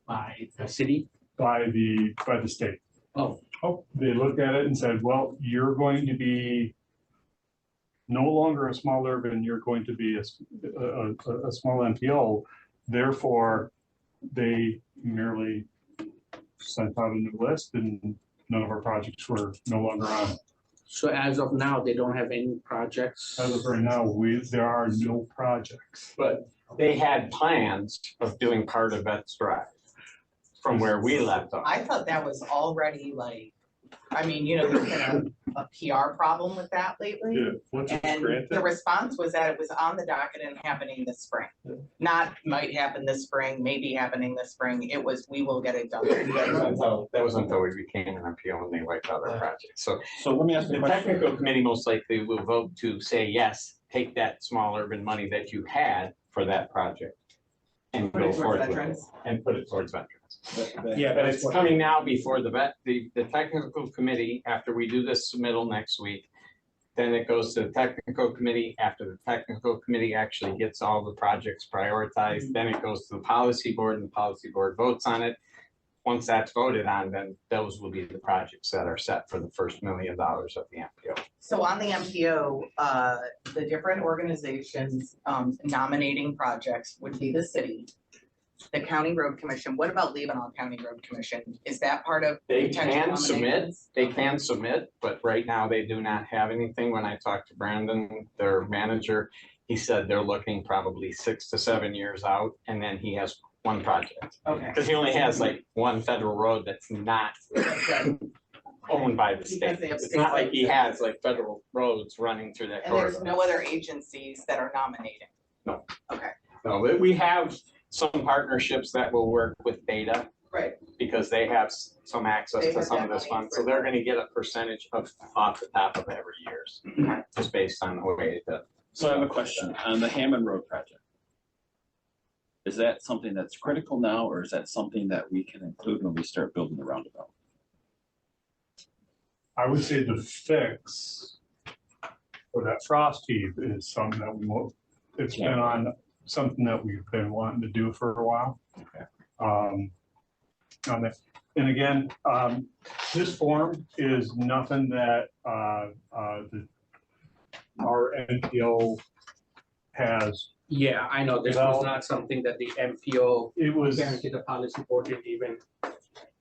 By the city? by the state. Oh, They looked at it and said, well, you're going to be no longer a small urban, you're going to be a small MPO. Therefore, they merely sent out a new list and none of our projects were no longer on. so as of now, they don't have any projects? As of right now, there are no projects. But they had plans of doing part of Vets Drive from where we left off. I thought that was already there's been a PR problem with that lately. Yeah, once it's And granted. the response was that it was on the docket and happening this spring. Not might happen this spring, maybe happening this spring. It was, we will get it done. That was until we became an MPO and they wiped out our project. So So let me ask you the a question. technical committee most likely will vote to say, yes, take that small urban money that you had for that project and Put it go towards forth with it, veterans. and put it towards veterans. Yeah, But it's coming now before the technical committee, after we do this submittal next week. Then it goes to the technical committee. After the technical committee actually gets all the projects prioritized, then it goes to the policy board and the policy board votes on it. Once that's voted on, then those will be the projects that are set for the first $1 million of the MPO. So on the MPO, the different organizations nominating projects would be the city, the county road commission. What about Lebanon County Road Commission? Is that part of? They potential can submit, nominations? they can submit, but right now they do not have anything. When I talked to Brandon, their manager, he said they're looking probably 6 to 7 years out, and then he has one project. Okay. Because he only has like one federal road that's not owned by the state. Because they have It's not state like he has like federal roads running through that And there's corridor. no other agencies that are nominating? No. Okay. No, we have some partnerships that will work with Beta Right. because they have some access They to have some that of this money fund. for So they're gonna get a percentage of off the top of every year's, just based on the way that. So I have a question on the Hammond Road project. Is that something that's critical now, or is that something that we can include when we start building the roundabout? I would say the fix for that frost heave is something that it's been on, something that we've been wanting to do for a while. Okay. On that, and again, this form is nothing that, our NPO has. Yeah, I know, this was not something that the MPO, It was, guarantee the policy board didn't even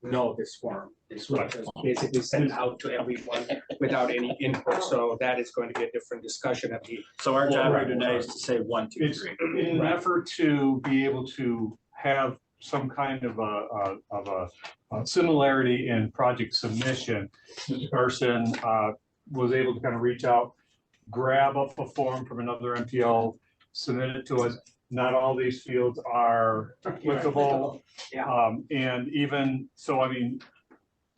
know this form. This was just basically sent out to everyone without any input, so that is going to be a different discussion at the. So our job here tonight is to say 1, 2, it's 3. in an effort to be able to have some kind of a similarity in project submission. This person was able to kind of reach out, grab up a form from another MPO, submit it to us. Not all these fields are applicable. And even, so I mean,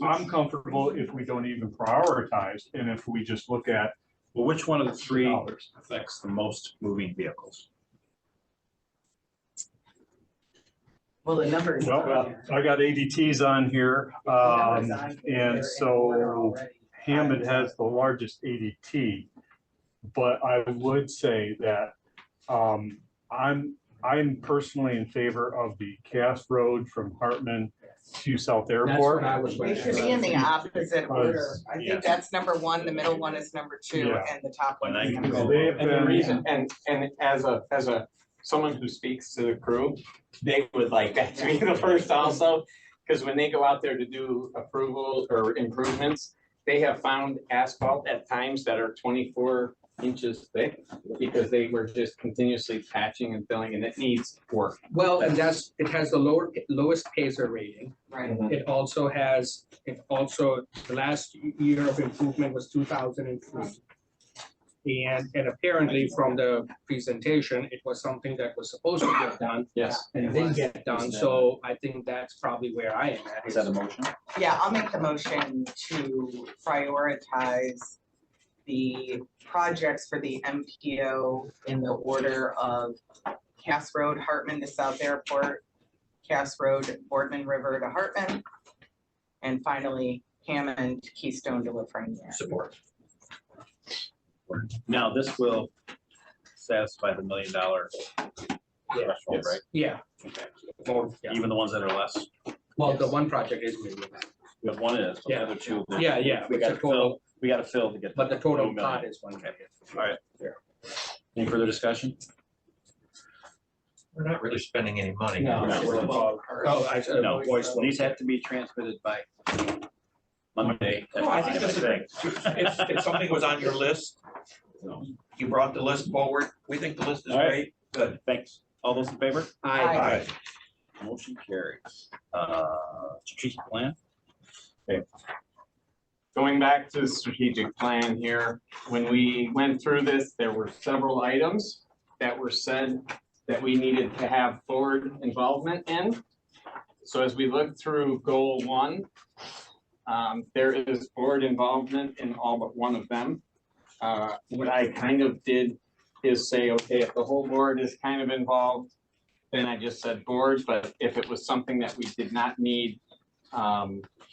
I'm comfortable if we don't even prioritize and if we just look at. Well, which one of the 3 dollars affects the most moving vehicles? Well, the numbers. Well, I got ADTs on here, and so Hammond has the largest ADT. But I would say that I'm personally in favor of the Cass Road from Hartman to South That's Airport. what I was going They to should be in the opposite order. I Yes. think that's number 1, the middle one is number 2, Yeah. and the top one And I is can number go- They have And the been- reason, and as a, someone who speaks to the crew, they would like that to be the first also. Because when they go out there to do approval or improvements, they have found asphalt at times that are 24 inches thick. Because they were just continuously patching and filling and it needs work. Well, and it has the lowest Pacer rating. Right. It also, the last year of improvement was 2003. And apparently from the presentation, it was something that was supposed to get done Yes. and didn't get done, so I think that's probably where I am at. Is that a motion? Yeah, I'll make the motion to prioritize the projects for the MPO in the order of Cass Road, Hartman to South Airport, Cass Road, Boardman River to Hartman, and finally Hammond, Keystone to Lafreniere. Support. Now, this will satisfy the $1 million threshold, right? Yeah. Okay. Well, yeah. Even the ones that are less? Well, the one project is maybe that. The one is, but the Yeah. other 2. Yeah, We but got the to total, fill to get. but the total $1 pot million. is 1 million. All right. Any further discussion? We're not really spending any money. No, No, we're well, oh, I said No, voice vote. these have to be transmitted by Monday. No, I think this is, if something was on your list, you brought the list forward, we think the list is All right. great, good. Thanks. All those in favor? Aye. Motion carries. Strategic plan? Going back to the strategic plan here, when we went through this, there were several items that were said that we needed to have board involvement in. So as we look through goal 1, there is board involvement in all but one of them. What I kind of did is say, okay, if the whole board is kind of involved, then I just said board, but if it was something that we did not need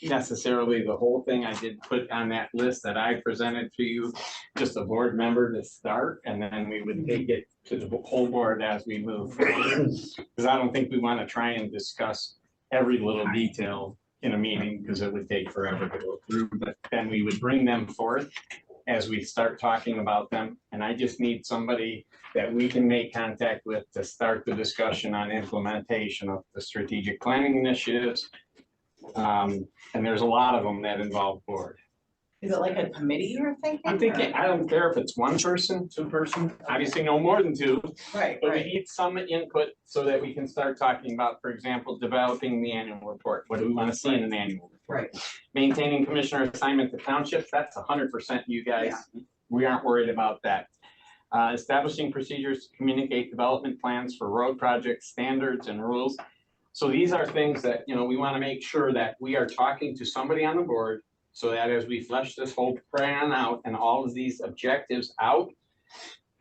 necessarily the whole thing, I did put on that list that I presented to you, just a board member to start, and then we would take it to the whole board as we move forward. Because I don't think we want to try and discuss every little detail in a meeting, because it would take forever to go through, but then we would bring them forth as we start talking about them, and I just need somebody that we can make contact with to start the discussion on implementation of the strategic planning initiatives. And there's a lot of them that involve board. Is it like a committee you're thinking? I'm thinking, I don't care if it's one person, two person, obviously no more than two, Right, but we right. need some input so that we can start talking about, for example, developing the annual report. What do we want to see in an annual report? Right. Maintaining commissioner assignment to townships, that's 100% you guys. We aren't worried about that. Establishing procedures to communicate development plans for road projects, standards and rules. So these are things that, you know, we want to make sure that we are talking to somebody on the board so that as we flesh this whole plan out and all of these objectives out,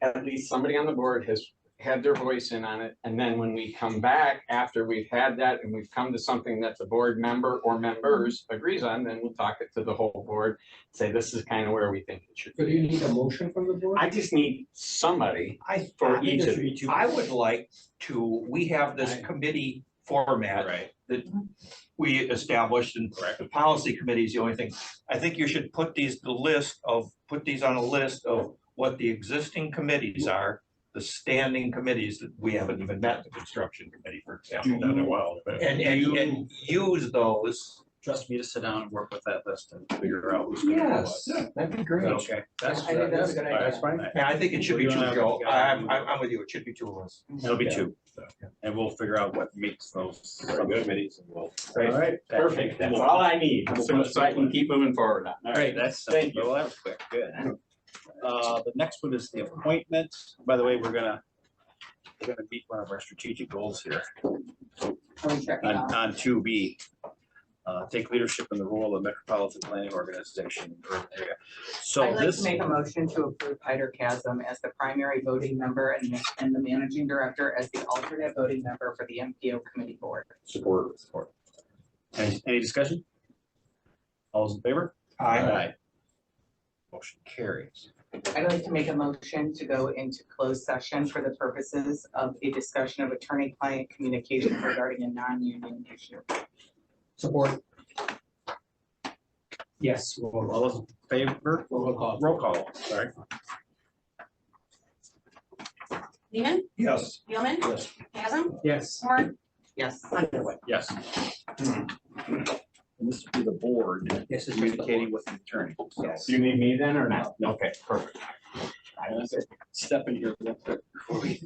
at least somebody on the board has had their voice in on it. And then when we come back after we've had that and we've come to something that the board member or members agrees on, then we'll talk it to the whole board, say this is kind of where we think it should So do be. you need a motion from the board? I just need somebody for each of these. I would like to, we have this committee format Right. that we established, and the policy committee is the only thing. I think you should put these on a list of what the existing committees are, the standing committees that we haven't even met, the construction committee, for example. Done it well. And use those. Trust me to sit down and work with that list and figure out who's gonna do what. That'd be great. Okay. I think that's a good idea. That's fine. Yeah, I think it should be two, Joe. I'm with you. It should be two of us. It'll be two. And we'll figure out what makes those subcommittees and we'll. All right. Perfect, that's all I need, so I can keep moving forward on. All right, that's, Thank you. well, that was quick, good. The next one is the appointment. By the way, we're gonna meet one of our strategic goals here on 2B. Take leadership in the role of metropolitan planning organization in urban area. So I'd like to this, make a motion to approve Hyder Chasm as the primary voting member and the managing director as the alternate voting member for the MPO committee board. support. Any discussion? All those in favor? Aye. Motion carries. I'd like to make a motion to go into closed session for the purposes of a discussion of attorney-client communication regarding a non-union issue. Support. Yes. All those in favor? Roll call. Roll call, sorry. Lehman, Yes. Gilman, Yes. Chasm, Yes. Horn, Yes. Underwood. Yes. And this will be the board Yes, it's communicating with the attorney. So, Do you need me then or not? Okay, perfect. I'm gonna step in here real quick before we.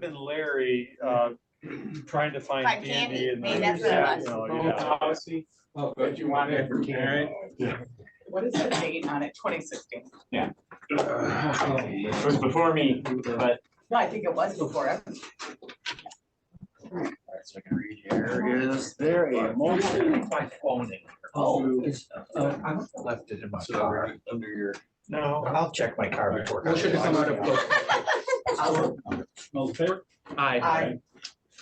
been Larry, trying to find Find candy candy? and. Maybe that's what it was. Policy that you wanted for Karen. What is the date on it? 2016? It was before me, but No, I think it was before. All right, so I can read here. Is there a motion? My phone in. Oh, I left it in my car. under your. No, I'll check my car before. Motion to come out of closed. All in favor? Aye. Aye.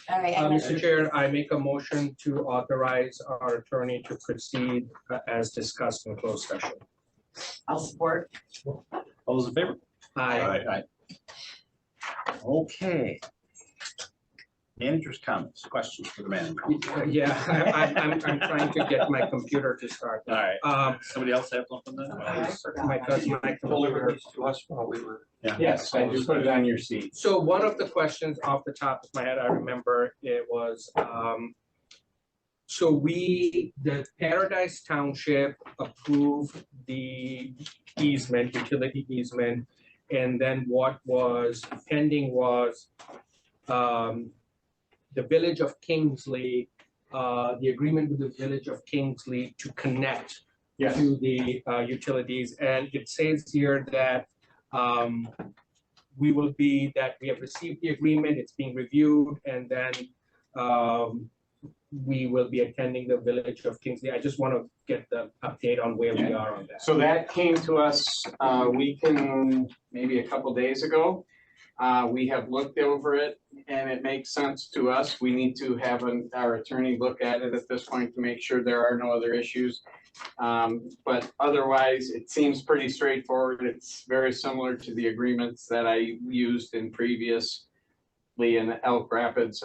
All right, Mr. Chair, I make a motion to authorize our attorney to proceed as discussed in closed session. I'll support. All those in favor? Aye. Aye. Okay. Manager's comments, questions for the manager. Yeah, I'm trying to get my computer to start. All right, Um, somebody else have something then? I forgot. my computer. To us while we were. yes, I just put it on your seat. So one of the questions off the top of my head, I remember it was, so the Paradise Township approved the easement, utility easement. And then what was pending was, the Village of Kingsley, the agreement with the Village of Kingsley to connect Yes. to the utilities. And it says here that we have received the agreement, it's being reviewed, and then we will be attending the Village of Kingsley. I just want to get the update on where we are on that. So that came to us maybe a couple days ago. We have looked over it and it makes sense to us. We need to have our attorney look at it at this point to make sure there are no other issues. But otherwise, it seems pretty straightforward. It's very similar to the agreements that I used in previously in Elk Rapids.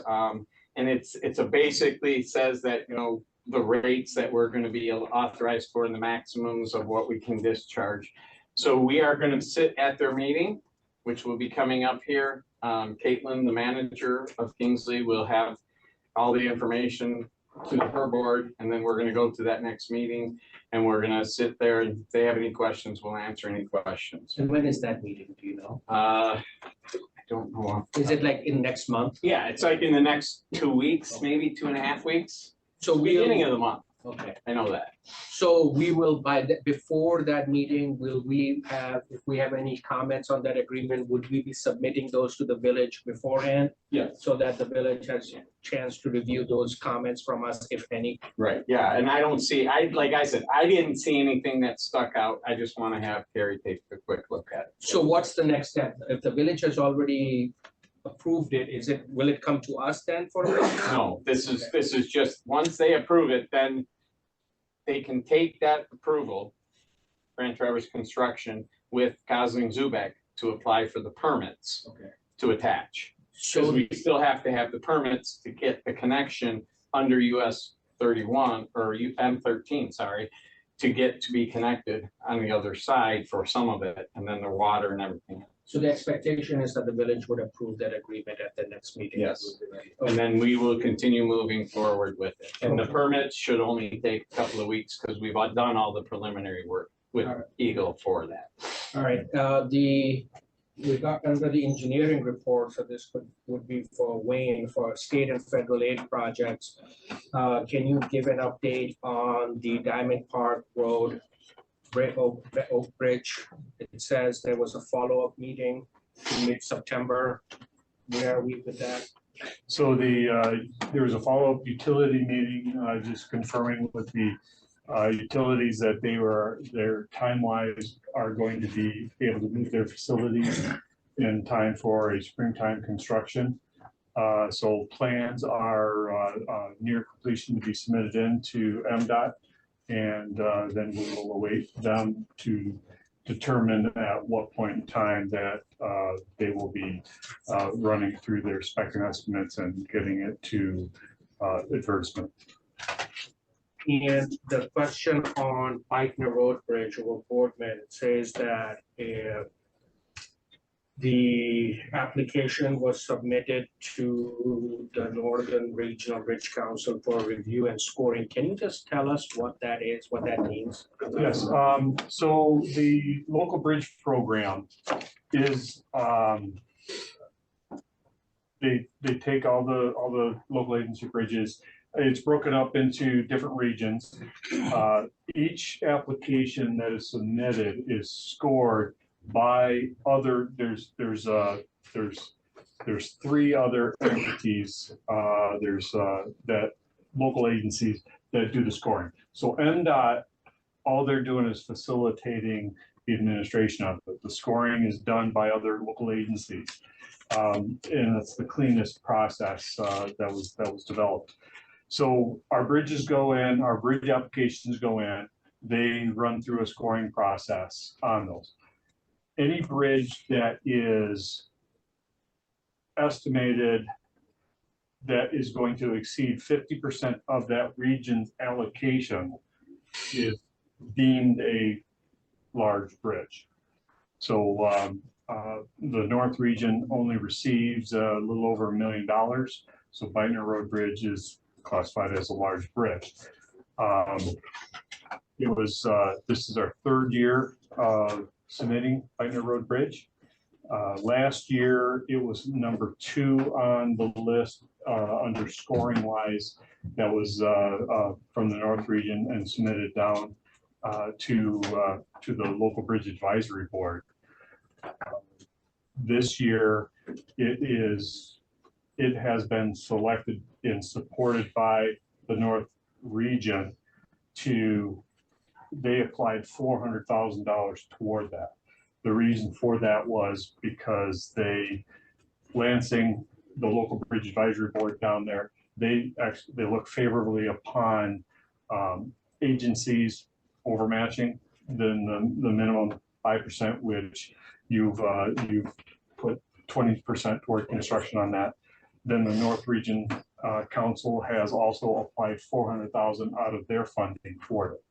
And it's basically says that, you know, the rates that we're going to be authorized for and the maximums of what we can discharge. So we are going to sit at their meeting, which will be coming up here. Caitlin, the manager of Kingsley, will have all the information to her board, and then we're going to go to that next meeting, and we're going to sit there, and if they have any questions, we'll answer any questions. And when is that meeting, do you know? I don't know. Is it like in next month? Yeah, it's like in the next 2 weeks, maybe 2.5 weeks, So beginning of the month. okay. I know that. So we will, before that meeting, will we have, if we have any comments on that agreement, would we be submitting those to the village beforehand? Yeah. So that the village has a chance to review those comments from us, if any? Right, yeah, and I don't see, like I said, I didn't see anything that stuck out. I just want to have Carrie take a quick look at it. So what's the next step? If the village has already approved it, will it come to us then for? No, this is just, once they approve it, then they can take that approval, Grand Traverse Construction, with Gosling Zubek to apply for the permits Okay. to attach. Because So, we still have to have the permits to get the connection under US 31 or M13, sorry, to be connected on the other side for some of it, and then the water and everything. so the expectation is that the village would approve that agreement at the next meeting? Yes. And then we will continue moving forward with it. And the permits should only take a couple of weeks because we've done all the preliminary work with Eagle for that. All right, we got under the engineering report, so this would be for Wayne, for state and federal aid projects. Can you give an update on the Diamond Park Road, Oak Bridge? It says there was a follow-up meeting in mid-September. Where are we with that? So there was a follow-up utility meeting, just confirming with the utilities that their time-wise are going to be able to move their facilities in time for a springtime construction. So plans are near completion to be submitted into MDOT. And then we will await them to determine at what point in time that they will be running through their spec and estimates and getting it to advertisement. And the question on Pikener Road Bridge over Boardman, it says that the application was submitted to the Northern Regional Bridge Council for review and scoring. Can you just tell us what that is, what that means? Yes, so the local bridge program is they take all the local agency bridges. It's broken up into different regions. Each application that is submitted is scored by other, there's three other entities, that local agencies that do the scoring. So NDOT, all they're doing is facilitating the administration of it. The scoring is done by other local agencies. And it's the cleanest process that was developed. So our bridges go in, our bridge applications go in, they run through a scoring process on those. Any bridge that is estimated that is going to exceed 50% of that region's allocation is deemed a large bridge. So the North region only receives a little over $1 million. So Beitner Road Bridge is classified as a large bridge. This is our third year submitting Beitner Road Bridge. Last year, it was number 2 on the list under scoring wise. That was from the North region and submitted down to the local bridge advisory board. This year, it has been selected and supported by the North region they applied $400,000 toward that. The reason for that was because Lansing, the local bridge advisory board down there, they look favorably upon agencies overmatching the minimum 5%, which you've put 20% toward construction on that. Then the North Region Council has also applied $400,000 out of their funding for it.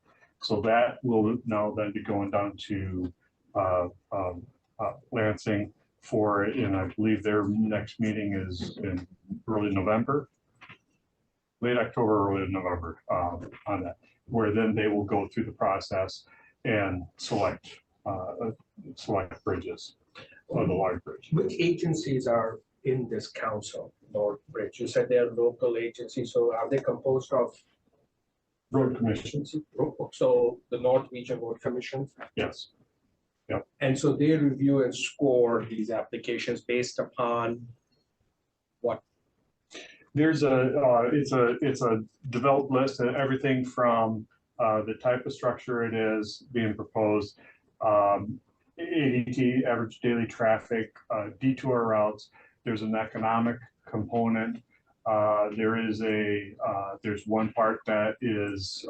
So that will now then be going down to Lansing for it, and I believe their next meeting is in early November, late October, early November on that, where then they will go through the process and select bridges or the large bridge. Which agencies are in this council, North Bridge? You said they're local agencies, so are they composed of Road commissions? So the North Region Road Commission? Yes. Yep. And so they review and score these applications based upon what? There's it's a developed list of everything from the type of structure it is being proposed, ADT, average daily traffic, detour routes. There's an economic component. There's one part that is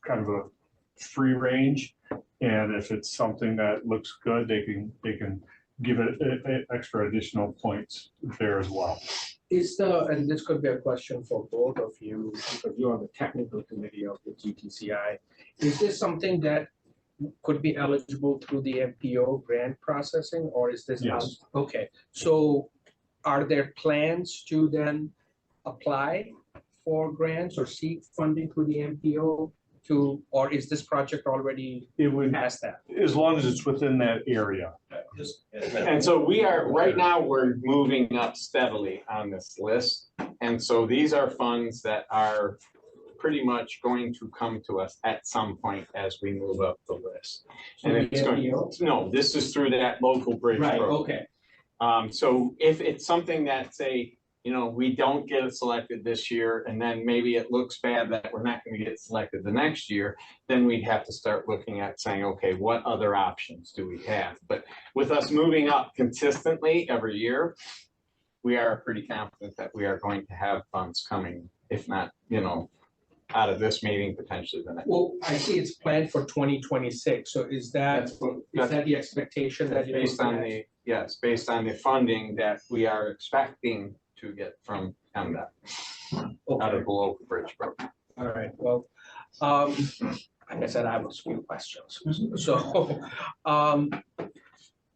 kind of a free range, and if it's something that looks good, they can give it extra additional points there as well. And this could be a question for both of you, because you're on the technical committee of the GTCI. Is this something that could be eligible through the MPO grant processing, or is this? Yes. Okay, so are there plans to then apply for grants or seek funding through the MPO or is this project already past that? As long as it's within that area. And so right now, we're moving up steadily on this list. And so these are funds that are pretty much going to come to us at some point as we move up the list. And it's no, this is through that local bridge program. Right, okay. So if it's something that we don't get it selected this year, and then maybe it looks bad that we're not going to get selected the next year, then we'd have to start looking at saying, okay, what other options do we have? But with us moving up consistently every year, we are pretty confident that we are going to have funds coming, if not, out of this meeting, potentially the next. Well, I see it's planned for 2026. So is that the expectation that based on the funding that we are expecting to get from MDOT out of the local bridge program. All right, well, like I said, I have a few questions. So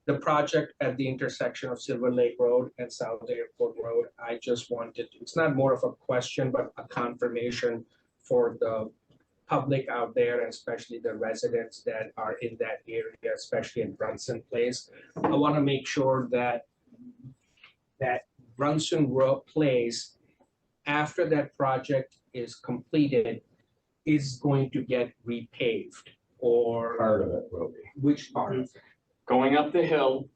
the project at the intersection of Silver Lake Road and South Airport Road, I just wanted, it's not more of a question, but a confirmation for the public out there, and especially the residents that are in that area, especially in Brunson Place. I want to make sure that that Brunson Road Place, after that project is completed, is going to get repaved, or Part of it will be. which part? Going up the hill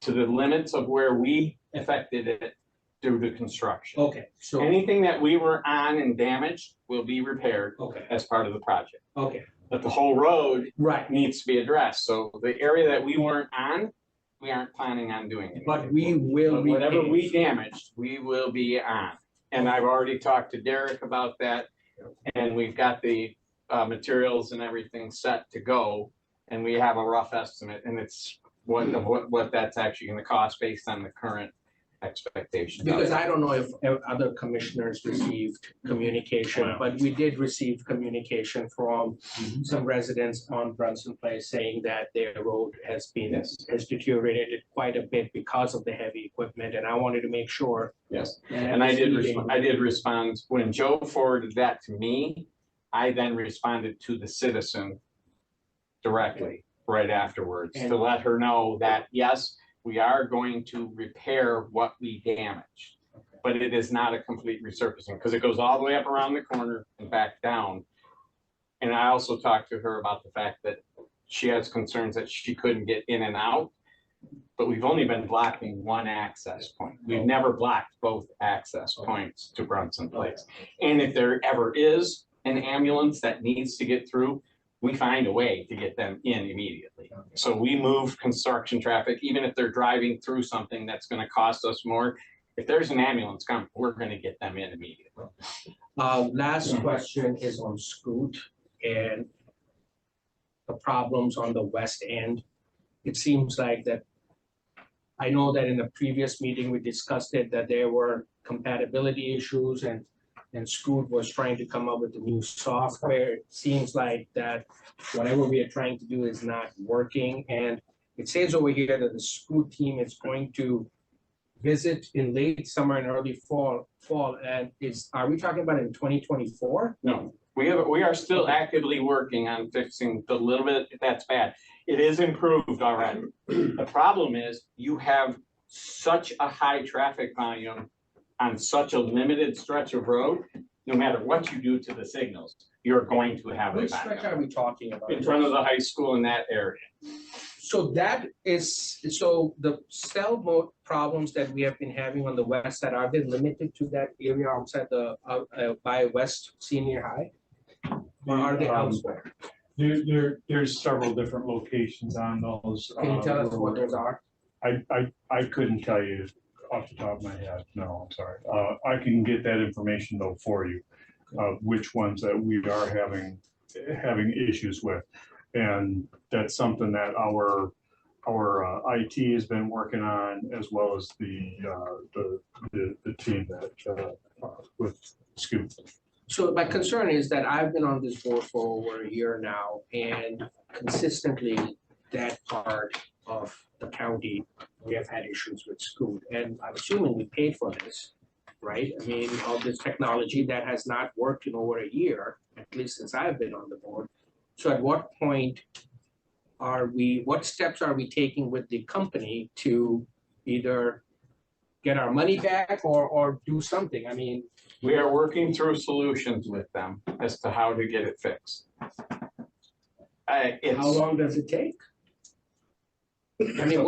to the limits of where we affected it due to construction. Okay, so, Anything that we were on and damaged will be repaired okay, as part of the project. okay, But the whole road right, needs to be addressed. So the area that we weren't on, we aren't planning on doing it. but we will But whatever we repave. damaged, we will be on. And I've already talked to Derek about that. And we've got the materials and everything set to go. And we have a rough estimate, and it's what that's actually gonna cost based on the current expectations. Because I don't know if other commissioners received communication, but we did receive communication from some residents on Brunson Place saying that their road has deteriorated quite a bit because of the heavy equipment, and I wanted to make sure. Yes, that at and I this did, meeting- I did respond, when Joe forwarded that to me, I then responded to the citizen directly, right afterwards, to And- let her know that, yes, we are going to repair what we damaged. But it is not a complete resurfacing, because it goes all the way up around the corner and back down. And I also talked to her about the fact that she has concerns that she couldn't get in and out. But we've only been blocking one access point. We've never blocked both access points to Brunson Place. And if there ever is an ambulance that needs to get through, we find a way to get them in immediately. So we move construction traffic, even if they're driving through something that's gonna cost us more. If there's an ambulance coming, we're gonna get them in immediately. Last question is on Scoot and the problems on the west end. It seems like that, I know that in the previous meeting, we discussed it, that there were compatibility issues and Scoot was trying to come up with the new software. It seems like that whatever we are trying to do is not working. And it says over here that the Scoot team is going to visit in late summer and early fall, and are we talking about in 2024? No, we are still actively working on fixing the little bit that's bad. It is improved already. The problem is you have such a high traffic volume on such a limited stretch of road. No matter what you do to the signals, you're going to have a Which stretch backup. are we talking about? In front of the high school in that area. So that is, so the cell mode problems that we have been having on the west side, are they limited to that area outside the, by West Senior High? Or are they elsewhere? There's several different locations on those. Can you tell us what those are? I couldn't tell you off the top of my head. No, I'm sorry. I can get that information though for you, which ones that we are having issues with. And that's something that our IT has been working on, as well as the team that with Scoop. So my concern is that I've been on this board for over a year now, and consistently that part of the county, we have had issues with Scoot, and I'm assuming we paid for this, right? I mean, all this technology that has not worked in over a year, at least since I've been on the board. So at what point what steps are we taking with the company to either get our money back or do something? I mean, We are working through solutions with them as to how to get it fixed. how long does it take? I mean,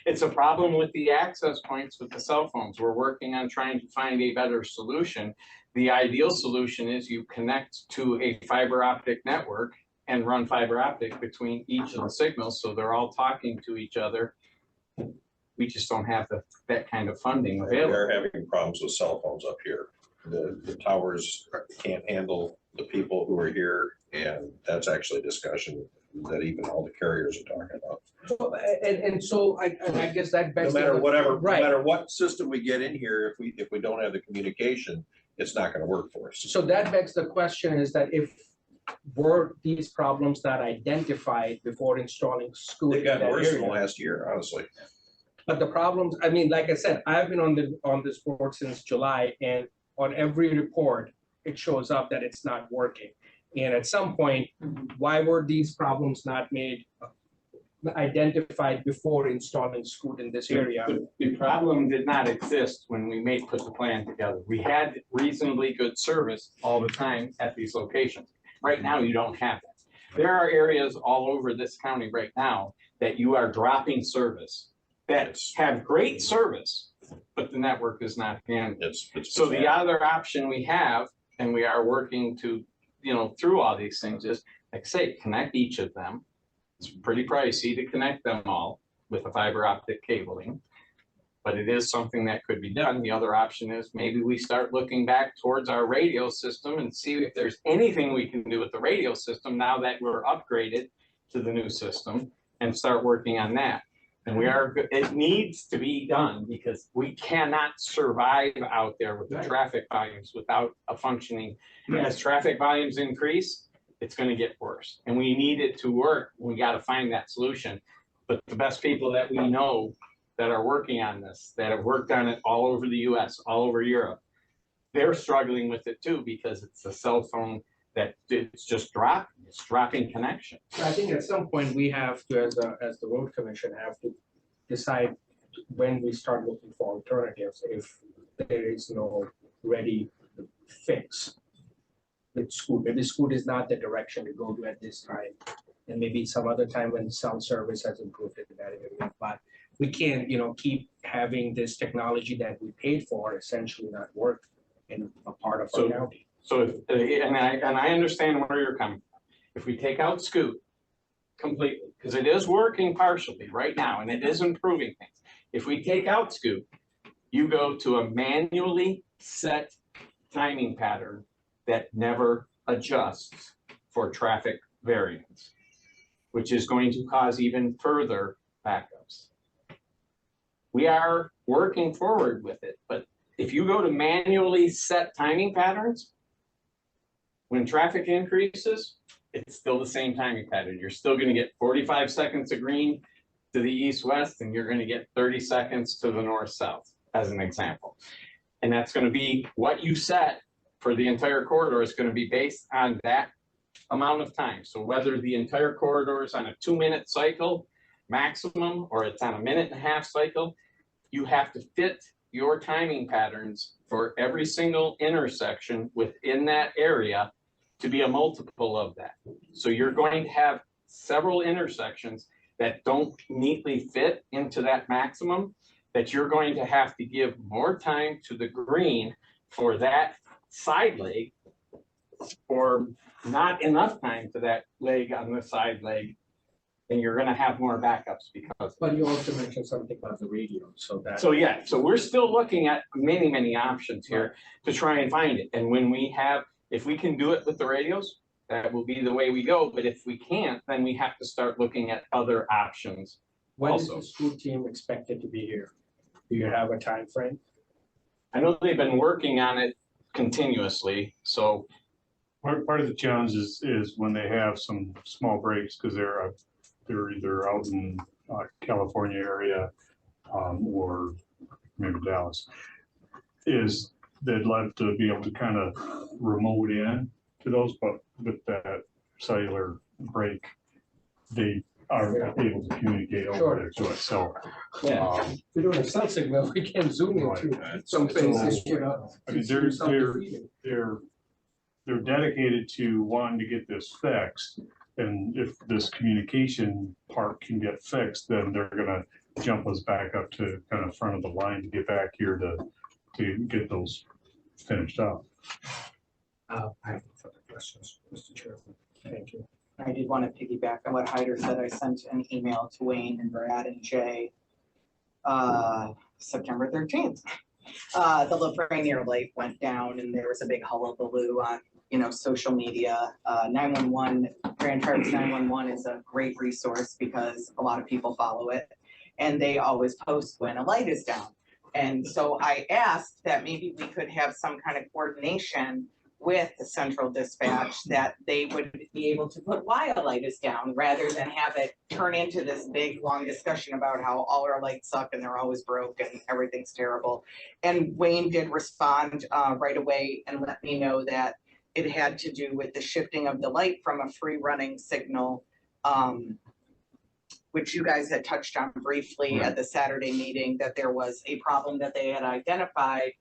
It's a problem with the access points with the cell phones. We're working on trying to find a better solution. The ideal solution is you connect to a fiber optic network and run fiber optic between each of the signals, so they're all talking to each other. We just don't have that kind of funding available. They're having problems with cell phones up here. The towers can't handle the people who are here, and that's actually a discussion that even all the carriers are talking about. So I guess that No begs. matter no Right, matter what system we get in here, if we don't have the communication, it's not gonna work for us. so that begs the question is that if were these problems not identified before installing Scoot They've in gotten that worse in the area? last year, honestly. But the problems, I mean, like I said, I've been on this board since July, and on every report, it shows up that it's not working. And at some point, why were these problems not made identified before installing Scoot in this area. The problem did not exist when we put the plan together. We had reasonably good service all the time at these locations. Right now, you don't have that. There are areas all over this county right now that you are dropping service that have great service, but the network is not handled. So the other option we have, and we are working to, through all these things is, like I say, connect each of them. It's pretty pricey to connect them all with a fiber optic cabling, but it is something that could be done. The other option is maybe we start looking back towards our radio system and see if there's anything we can do with the radio system now that we're upgraded to the new system and start working on that. And it needs to be done because we cannot survive out there with the traffic volumes without a functioning. As traffic volumes increase, it's going to get worse, and we need it to work. We got to find that solution. But the best people that we know that are working on this, that have worked on it all over the US, all over Europe, they're struggling with it too, because it's a cell phone that it's just dropping connection. I think at some point we have to, as the road commission, have to decide when we start looking for alternatives if there is no ready fix. With Scoot, maybe Scoot is not the direction to go to at this time, and maybe some other time when cell service has improved in that area. But we can't, keep having this technology that we paid for essentially not work in a part of our county. So, and I understand where you're coming from. If we take out Scoot completely, because it is working partially right now, and it is improving things. If we take out Scoot, you go to a manually set timing pattern that never adjusts for traffic variance, which is going to cause even further backups. We are working forward with it, but if you go to manually set timing patterns, when traffic increases, it's still the same timing pattern. You're still going to get 45 seconds of green to the east-west, and you're going to get 30 seconds to the north-south, as an example. And that's going to be what you set for the entire corridor is going to be based on that amount of time. So whether the entire corridor is on a 2-minute cycle maximum, or it's on a 1.5-minute cycle, you have to fit your timing patterns for every single intersection within that area to be a multiple of that. So you're going to have several intersections that don't neatly fit into that maximum, that you're going to have to give more time to the green for that side leg, or not enough time to that leg on the side leg, and you're going to have more backups because. But you also mentioned something about the radio, so that. So yeah, so we're still looking at many options here to try and find it. And when we have, if we can do it with the radios, that will be the way we go. But if we can't, then we have to start looking at other options. When is also the school team expected to be here? Do you have a time frame? I know they've been working on it continuously, so. Part of the challenge is when they have some small breaks, because they're either out in California area or maybe Dallas, is they'd love to be able to kind of remote in to those, but with that cellular break, they are able to communicate over there to it. So We don't have cell signal, we can zoom into some places, I mean, they're dedicated to wanting to get this fixed. And if this communication part can get fixed, then they're gonna jump us back up to kind of front of the line to get back here to get those finished up. I have no further questions, Mr. Chairman. Thank you. I did want to piggyback on what Hyder said. I sent an email to Wayne and Brad and Jay September 13th. The Lafreniere light went down and there was a big hullabaloo on social media. 911, Grand Traverse 911 is a great resource because a lot of people follow it and they always post when a light is down. And so I asked that maybe we could have some kind of coordination with the central dispatch that they would be able to put why a light is down rather than have it turn into this big long discussion about how all our lights suck and they're always broke and everything's terrible. And Wayne did respond right away and let me know that it had to do with the shifting of the light from a free running signal which you guys had touched on briefly at the Saturday meeting, that there was a problem that they had identified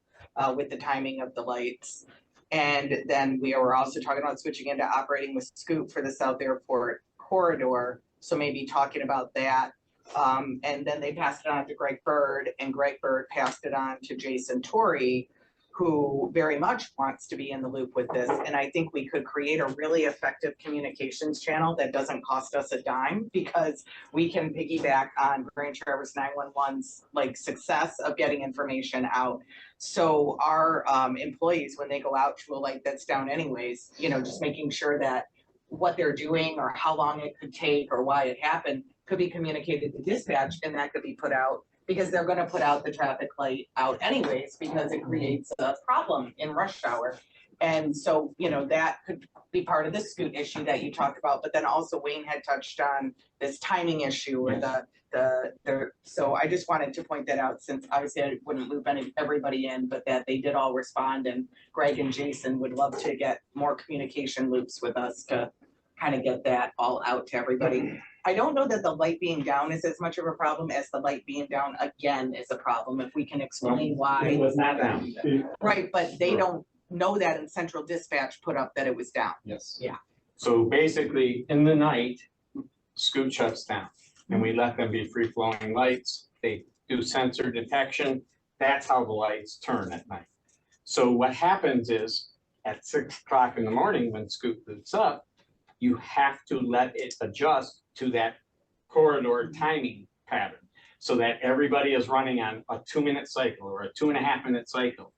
with the timing of the lights. And then we were also talking about switching into operating with Scoop for the South Airport corridor. So maybe talking about that. And then they passed it on to Greg Bird, and Greg Bird passed it on to Jason Torrey, who very much wants to be in the loop with this. And I think we could create a really effective communications channel that doesn't cost us a dime, because we can piggyback on Grand Traverse 911's like success of getting information out. So our employees, when they go out to a light that's down anyways, you know, just making sure that what they're doing or how long it could take or why it happened could be communicated to dispatch, and that could be put out, because they're gonna put out the traffic light out anyways, because it creates a problem in rush hour. And so, you know, that could be part of the Scoot issue that you talked about, but then also Wayne had touched on this timing issue or so I just wanted to point that out, since obviously I wouldn't loop everybody in, but that they did all respond, and Greg and Jason would love to get more communication loops with us to kind of get that all out to everybody. I don't know that the light being down is as much of a problem as the light being down again is a problem, if we can explain why. It was not down. Right, but they don't know that, and central dispatch put up that it was down. Yes. Yeah. So basically, in the night, Scoot shuts down, and we let them be free flowing lights. They do sensor detection. That's how the lights turn at night. So what happens is at 6 o'clock in the morning, when Scoot boots up, you have to let it adjust to that corridor timing pattern, so that everybody is running on a 2-minute cycle or a 2.5-minute cycle.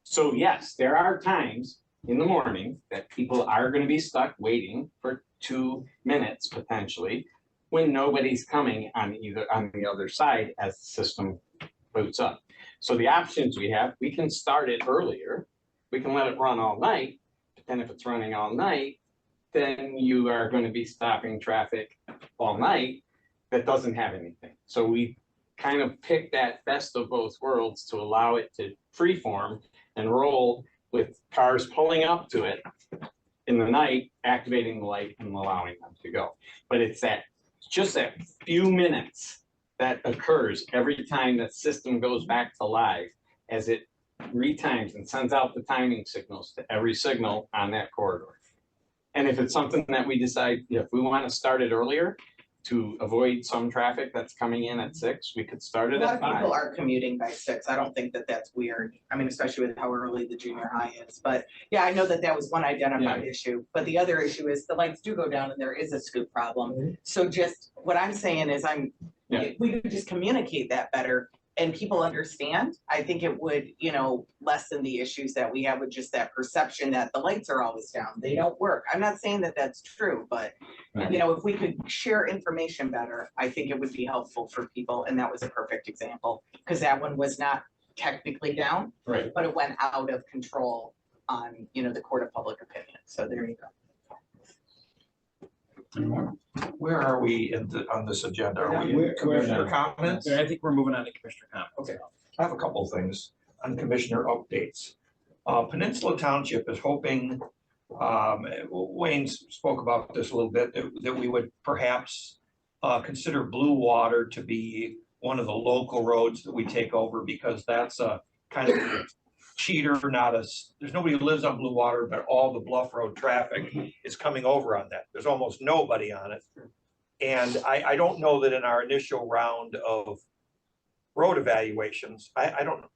So yes, there are times in the morning that people are going to be stuck waiting for 2 minutes potentially, when nobody's coming on the other side as the system boots up. So the options we have, we can start it earlier, we can let it run all night, but then if it's running all night, then you are going to be stopping traffic all night that doesn't have anything. So we kind of picked that best of both worlds to allow it to freeform and roll with cars pulling up to it in the night, activating the light and allowing them to go. But it's just that few minutes that occurs every time the system goes back to live, as it retimes and sends out the timing signals to every signal on that corridor. And if it's something that we decide, if we want to start it earlier to avoid some traffic that's coming in at 6, we could start it at 5. A lot of people are commuting by 6. I don't think that that's weird. I mean, especially with how early the junior high is. But yeah, I know that that was one identified issue. But the other issue is the lights do go down and there is a Scoop problem. So just what I'm saying is we could just communicate that better and people understand. I think it would, you know, lessen the issues that we have with just that perception that the lights are always down. They don't work. I'm not saying that that's true, but you know, if we could share information better, I think it would be helpful for people. And that was a perfect example, because that one was not technically down, right, but it went out of control on, you know, the court of public opinion. So there you go. Where are we on this agenda? Are we in commissioner comments? I think we're moving on to commissioner comments. Okay, I have a couple of things on commissioner updates. Peninsula Township is hoping, Wayne spoke about this a little bit, that we would perhaps consider Blue Water to be one of the local roads that we take over, because that's a kind of a cheater, there's nobody who lives on Blue Water, but all the Bluff Road traffic is coming over on that. There's almost nobody on it. And I don't know that in our initial round of road evaluations, I don't know,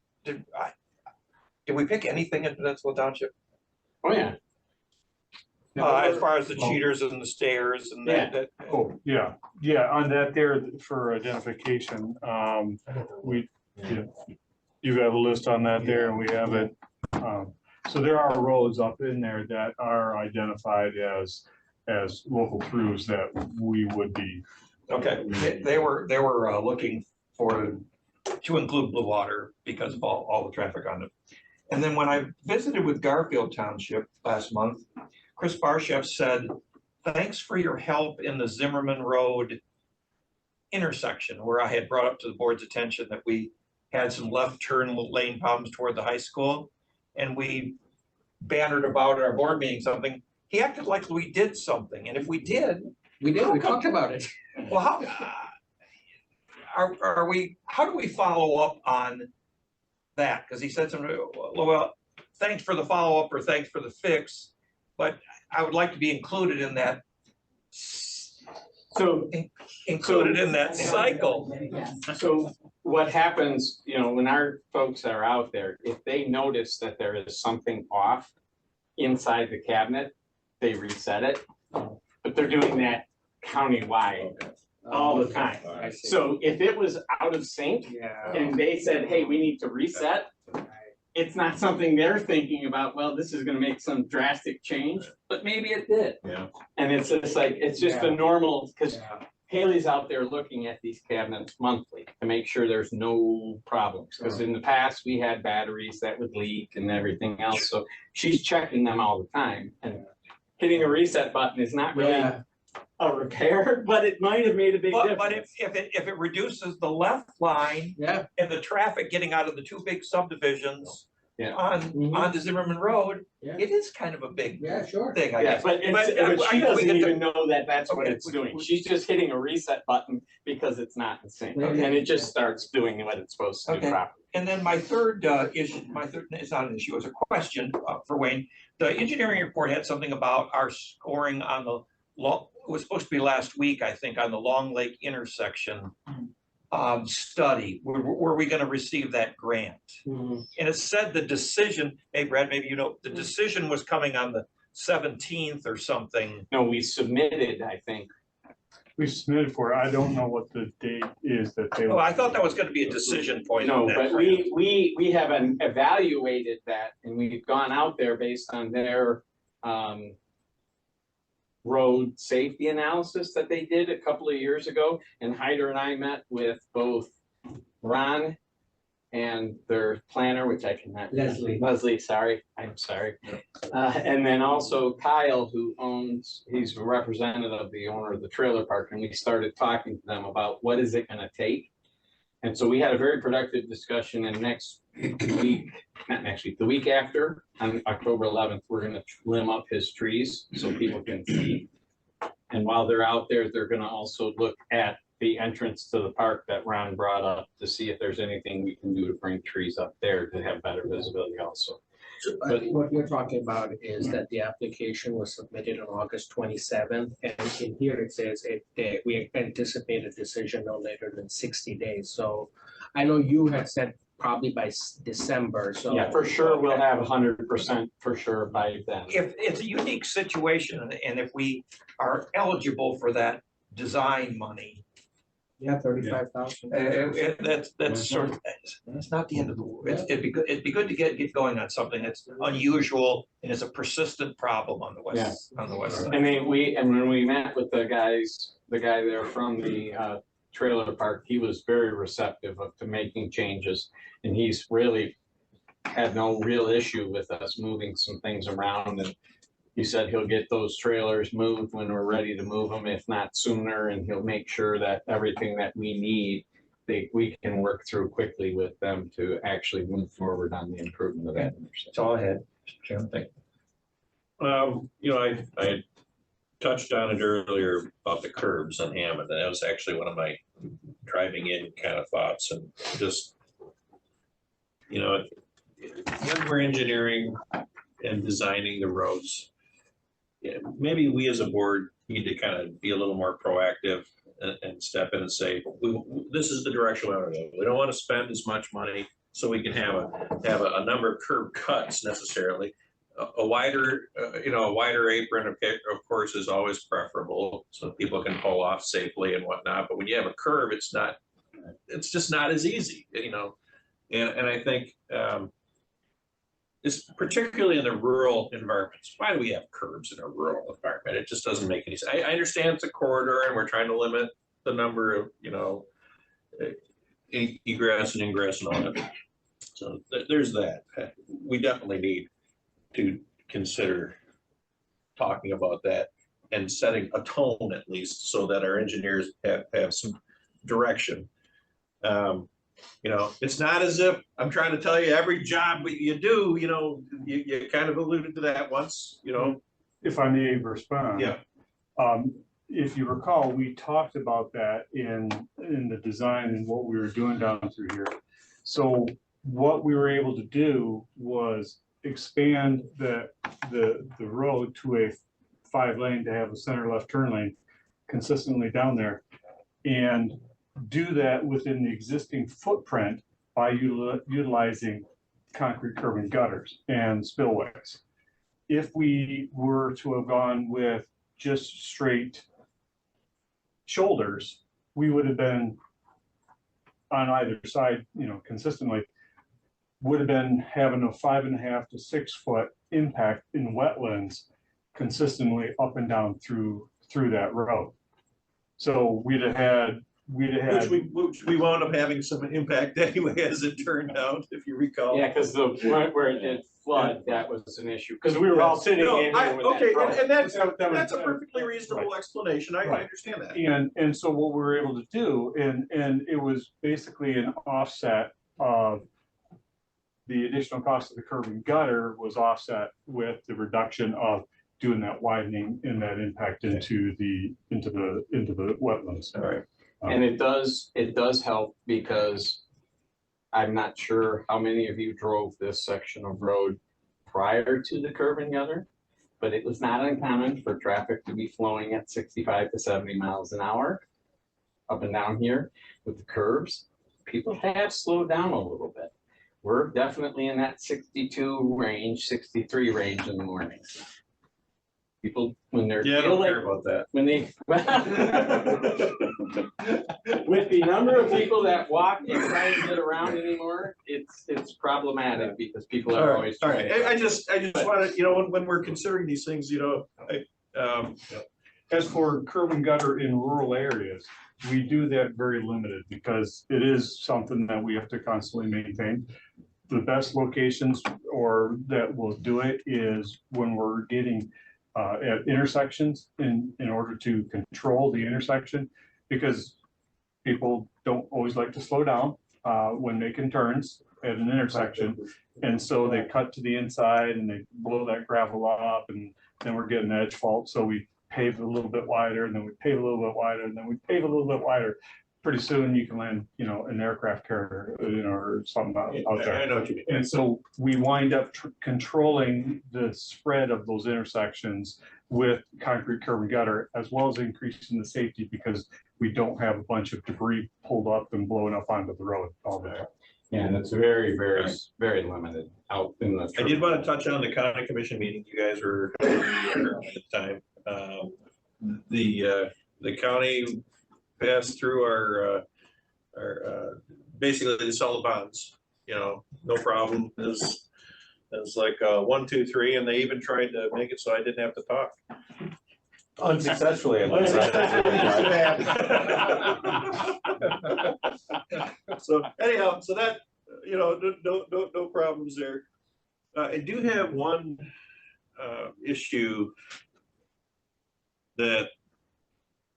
did we pick anything in Peninsula Township? Oh, yeah. As far as the cheaters and the stairs and that. Oh, yeah, on that there for identification, you have a list on that there, and we have it. So there are roads up in there that are identified as local throughs that we would be. Okay, they were looking to include Blue Water because of all the traffic on it. And then when I visited with Garfield Township last month, Chris Barchef said, "Thanks for your help in the Zimmerman Road intersection," where I had brought up to the board's attention that we had some left turn lane problems toward the high school. And we bannered about at our board meeting something. He acted like we did something. And if we did, we talked about it. Well, how do we follow up on that? Because he said something, well, thanks for the follow-up or thanks for the fix, but I would like to be included in that. So Included in that cycle. So what happens, when our folks are out there, if they notice that there is something off inside the cabinet, they reset it. But they're doing that countywide all the time. So if it was out of sync and they said, hey, we need to reset, it's not something they're thinking about, well, this is gonna make some drastic change, but maybe it did. Yeah. And it's just like, it's just a normal, because Haley's out there looking at these cabinets monthly to make sure there's no problems. Because in the past, we had batteries that would leak and everything else. So she's checking them all the time. And hitting a reset button is not really a repair, but it might have made a big difference. But if it reduces the left line and the traffic getting out of the two big subdivisions on the Zimmerman Road, it is kind of a big thing, I guess. But she doesn't even know that that's what it's doing. She's just hitting a reset button because it's not in sync. And it just starts doing what it's supposed to do properly. And then my third issue, it's not an issue, it's a question for Wayne. The engineering report had something about our scoring on the it was supposed to be last week, I think, on the Long Lake intersection study. Were we going to receive that grant? And it said the decision, hey Brad, maybe the decision was coming on the 17th or something. No, we submitted, I think. We submitted for it. I don't know what the date is that they. Oh, I thought that was going to be a decision point. No, on that but grant. we haven't evaluated that, and we've gone out there based on their road safety analysis that they did a couple of years ago. And Hyder and I met with both Ron and their planner, which I cannot. Leslie, sorry, I'm sorry. And then also Kyle, he's a representative of the owner of the trailer park, and we started talking to them about what is it gonna take. And so we had a very productive discussion, and the week after, on October 11th, we're gonna limb up his trees so people can see. And while they're out there, they're gonna also look at the entrance to the park that Ron brought up to see if there's anything we can do to bring trees up there to have better visibility also. But what you're talking about is that the application was submitted on August 27th, and in here it says we anticipate a decision no later than 60 days. So I know you had said probably by December, so. Yeah, for sure, we'll have 100% for sure by then. If it's a unique situation, and if we are eligible for that design money, 35,000. that's sort of, that's not the end of the world. It'd be good to get going on something that's unusual and is a persistent problem on the west side. And when we met with the guy there from the trailer park, he was very receptive to making changes, and he's really had no real issue with us moving some things around. And he said he'll get those trailers moved when we're ready to move them, if not sooner, and he'll make sure that everything that we need, we can work through quickly with them to actually move forward on the improvement of that intersection. That's all I had, Mr. Chairman. Thank you. I touched on it earlier about the curbs on Hammond, and that was actually one of my driving in kind of thoughts, and just, when we're engineering and designing the roads, maybe we as a board need to kind of be a little more proactive and step in and say, this is the direction we want to go. We don't want to spend as much money so we can have a number of curb cuts necessarily. A wider apron, of course, is always preferable, so people can pull off safely and whatnot. But when you have a curb, it's just not as easy, And I think it's particularly in the rural environments. Why do we have curbs in a rural environment? It just doesn't make any sense. I understand it's a corridor and we're trying to limit the number of, egress and ingress and all that. So there's that. We definitely need to consider talking about that and setting a tone at least so that our engineers have some direction. It's not as if I'm trying to tell you every job you do, you kind of alluded to that once, If I may respond. Yeah. if you recall, we talked about that in the design and what we were doing down through here. So what we were able to do was expand the road to a 5-lane to have a center left turn lane consistently down there, and do that within the existing footprint by utilizing concrete curb and gutters and spillways. If we were to have gone with just straight shoulders, we would have been on either side, you know, consistently, would have been having a 5.5 to 6 foot impact in wetlands consistently up and down through that road. So we'd have had. Which we wound up having some impact anyway, as it turned out, if you recall. Yeah, because the point where it did flood, that was an issue, because we were all sitting No, in here with that. okay, problem. and that's That was- a perfectly reasonable explanation. I Right. understand that. And so what we were able to do, and it was basically an offset of the additional cost of the curb and gutter was offset with the reduction of doing that widening and that impact into the wetlands. All right. And it does help, because I'm not sure how many of you drove this section of road prior to the curb and gutter, but it was not uncommon for traffic to be flowing at 65 to 70 miles an hour up and down here with the curbs. People have slowed down a little bit. We're definitely in that 62 range, 63 range in the mornings. People, when they're. Yeah, I don't care about that. When they. With the number of people that walk and try to get around anymore, it's problematic, because people are always. All right, I just wanted, you know, when we're considering these things, you know, As for curb and gutter in rural areas, we do that very limited because it is something that we have to constantly maintain. The best locations or that will do it is when we're getting at intersections in order to control the intersection, because people don't always like to slow down when making turns at an intersection. And so they cut to the inside and they blow that gravel up, and then we're getting edge fault. So we pave a little bit wider, and then we pave a little bit wider, and then we pave a little bit wider. Pretty soon you can land, you know, an aircraft carrier, you know, or something out there. I know what you mean. And so we wind up controlling the spread of those intersections with concrete curb and gutter, as well as increasing the safety, because we don't have a bunch of debris pulled up and blowing up onto the road all the time. Yeah, and it's very, very, very limited out in the. I did want to touch on the county commission meeting you guys were at the time. The county passed through our basically to sell the bonds, you know, no problem. It's like 1, 2, 3, and they even tried to make it so I didn't have to talk. Unsuccessfully. So anyhow, so that, you know, no problems there. I do have one issue that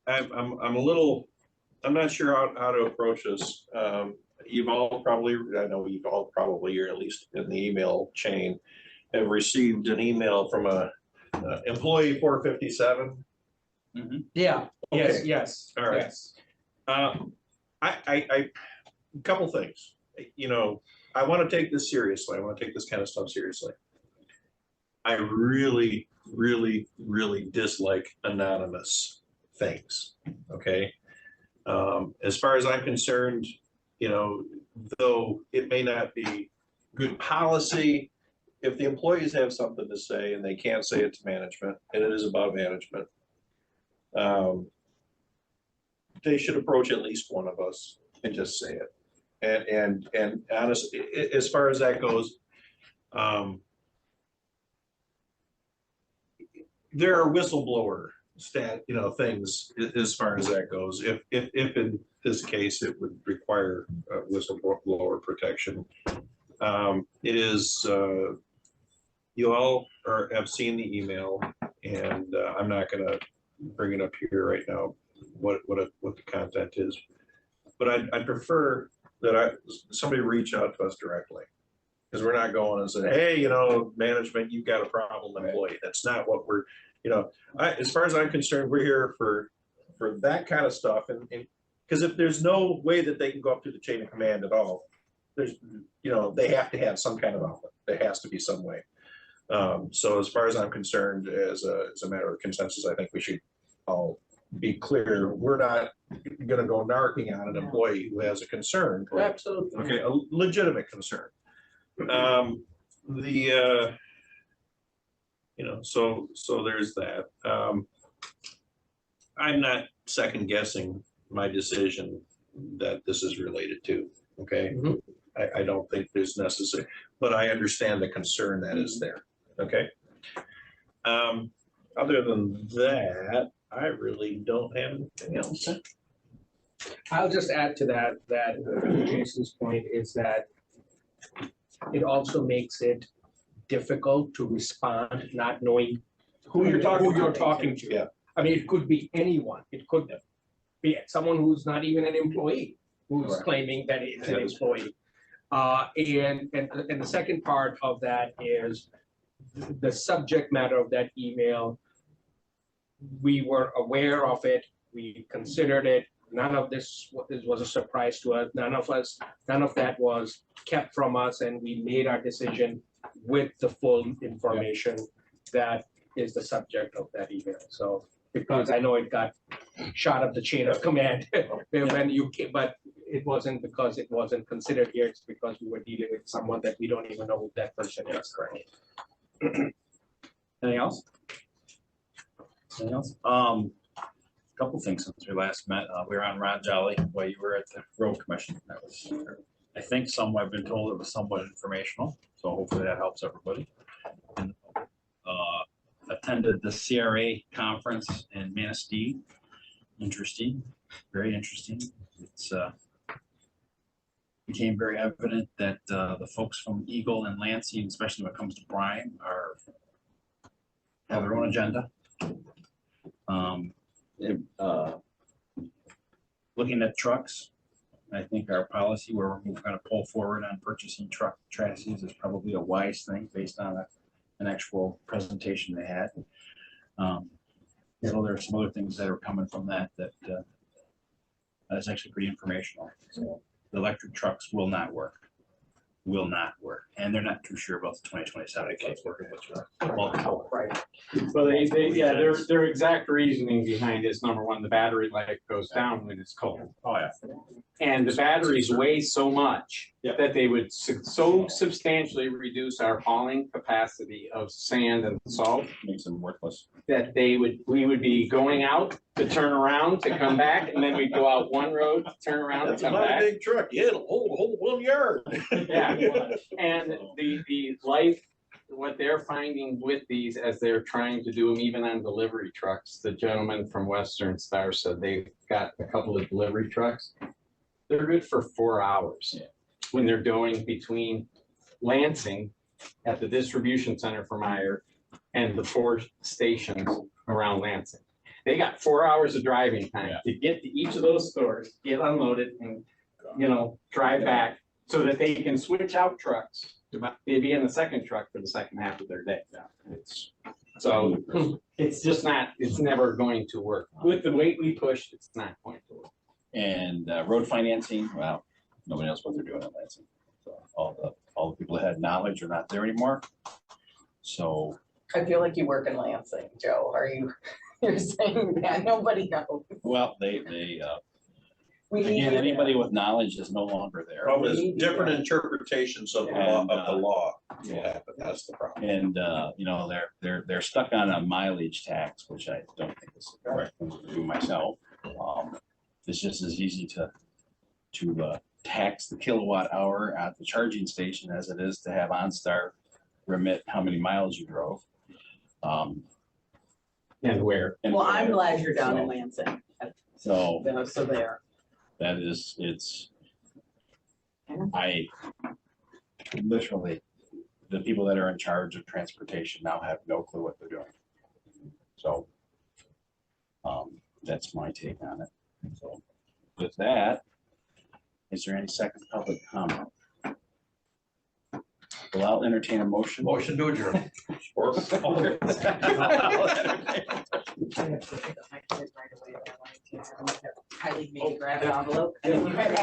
I'm not sure how to approach this. You've all probably, I know you've all probably, or at least in the email chain, have received an email from a employee 457. Yeah, yes, Okay. yes. All right. Yes. A couple things, you know, I want to take this seriously. I want to take this kind of stuff seriously. I really, really, really dislike anonymous things. Okay. As far as I'm concerned, you know, though it may not be good policy, if the employees have something to say and they can't say it to management, and it is about management, they should approach at least one of us and just say it. And honestly, as far as that goes, there are whistleblower things as far as that goes. If in this case it would require whistleblower protection, it is you all have seen the email, and I'm not going to bring it up here right now what the content is, but I'd prefer that somebody reach out to us directly, because we're not going and saying, hey, you know, management, you've got a problem employee. That's not what we're, you know, as far as I'm concerned, we're here for for that kind of stuff and, because if there's no way that they can go up through the chain of command at all, there's, they have to have some kind of outlet. There has to be some way. So as far as I'm concerned, as a matter of consensus, I think we should all be clear. We're not gonna go narking on an employee who has a concern. Absolutely. Okay, a legitimate concern. So there's that. I'm not second guessing my decision that this is related to, okay? Mhm. I don't think there's necessary, but I understand the concern that is there, okay? Other than that, I really don't have anything else. I'll just add to that Jason's point is that it also makes it difficult to respond, not knowing who you're talking to. Yeah. I mean, it could be anyone. It could be someone who's not even an employee, who's Correct. claiming that it's an employee. And the second part of that is the subject matter of that email. We were aware of it. We considered it. None of this was a surprise to us. None of that was kept from us, and we made our decision with the full information that is the subject of that email. So, because I know it got shot up the chain of command when you came, but it wasn't because it wasn't considered here. It's because we were dealing with someone that we don't even know who that person is. Anything else? Anything else? Couple things since we last met. We were on Ron Jolly while you were at the road commission. That was, I think I've been told it was somewhat informational, so hopefully that helps everybody. And, attended the CRA conference in Manistee. Interesting, very interesting. It's became very evident that the folks from Eagle and Lansing, especially when it comes to brine, have their own agenda. Looking at trucks, I think our policy where we're going to pull forward on purchasing truck chassis is probably a wise thing based on an actual presentation they had. So there are some other things that are coming from that's actually pretty informational. So the electric trucks will not work, and they're not too sure about the 2027. It's working with Right. Well, their exact reasoning behind is, number one, the battery life goes down when it's cold. Oh, yeah. And the batteries weigh so much that they would so substantially reduce our hauling capacity of sand and salt Makes them worthless. that we would be going out to turn around to come back, and then we'd go out one road, to turn around to That's come not a back. big truck. Yeah, it'll hold a whole 1 yard. Yeah, and the life, what they're finding with these as they're trying to do them even on delivery trucks, the gentleman from Western Star said they've got a couple of delivery trucks. They're good for 4 hours when they're going between Lansing at the distribution center for Meyer and the 4 stations around Lansing. They got 4 hours of driving time to get to each of those stores, get unloaded and, drive back so that they can switch out trucks. They'd be in the second truck for the second half of their day. It's just not, it's never going to work. With the weight we pushed, it's not going to work. And road financing, well, nobody knows what they're doing in Lansing. So all the people that had knowledge are not there anymore. So I feel like you work in Lansing, Joe. You're saying that? Nobody knows. well, they We need again, you anybody with knowledge is no longer there. Well, there's different interpretations of the law. Yeah, but that's the problem. And they're stuck on a mileage tax, which I don't think is the correct thing to do myself. It's just as easy to tax the kilowatt hour at the charging station as it is to have OnStar remit how many miles you drove. And where. and Well, I'm where. glad you're down in So- Lansing. So So there. that is, I literally, the people that are in charge of transportation now have no clue what they're doing. So that's my take on it. So with that, is there any second public comment? Well, I'll entertain a motion. Motion to adjourn. I did right away, but I wanted to. grab an envelope.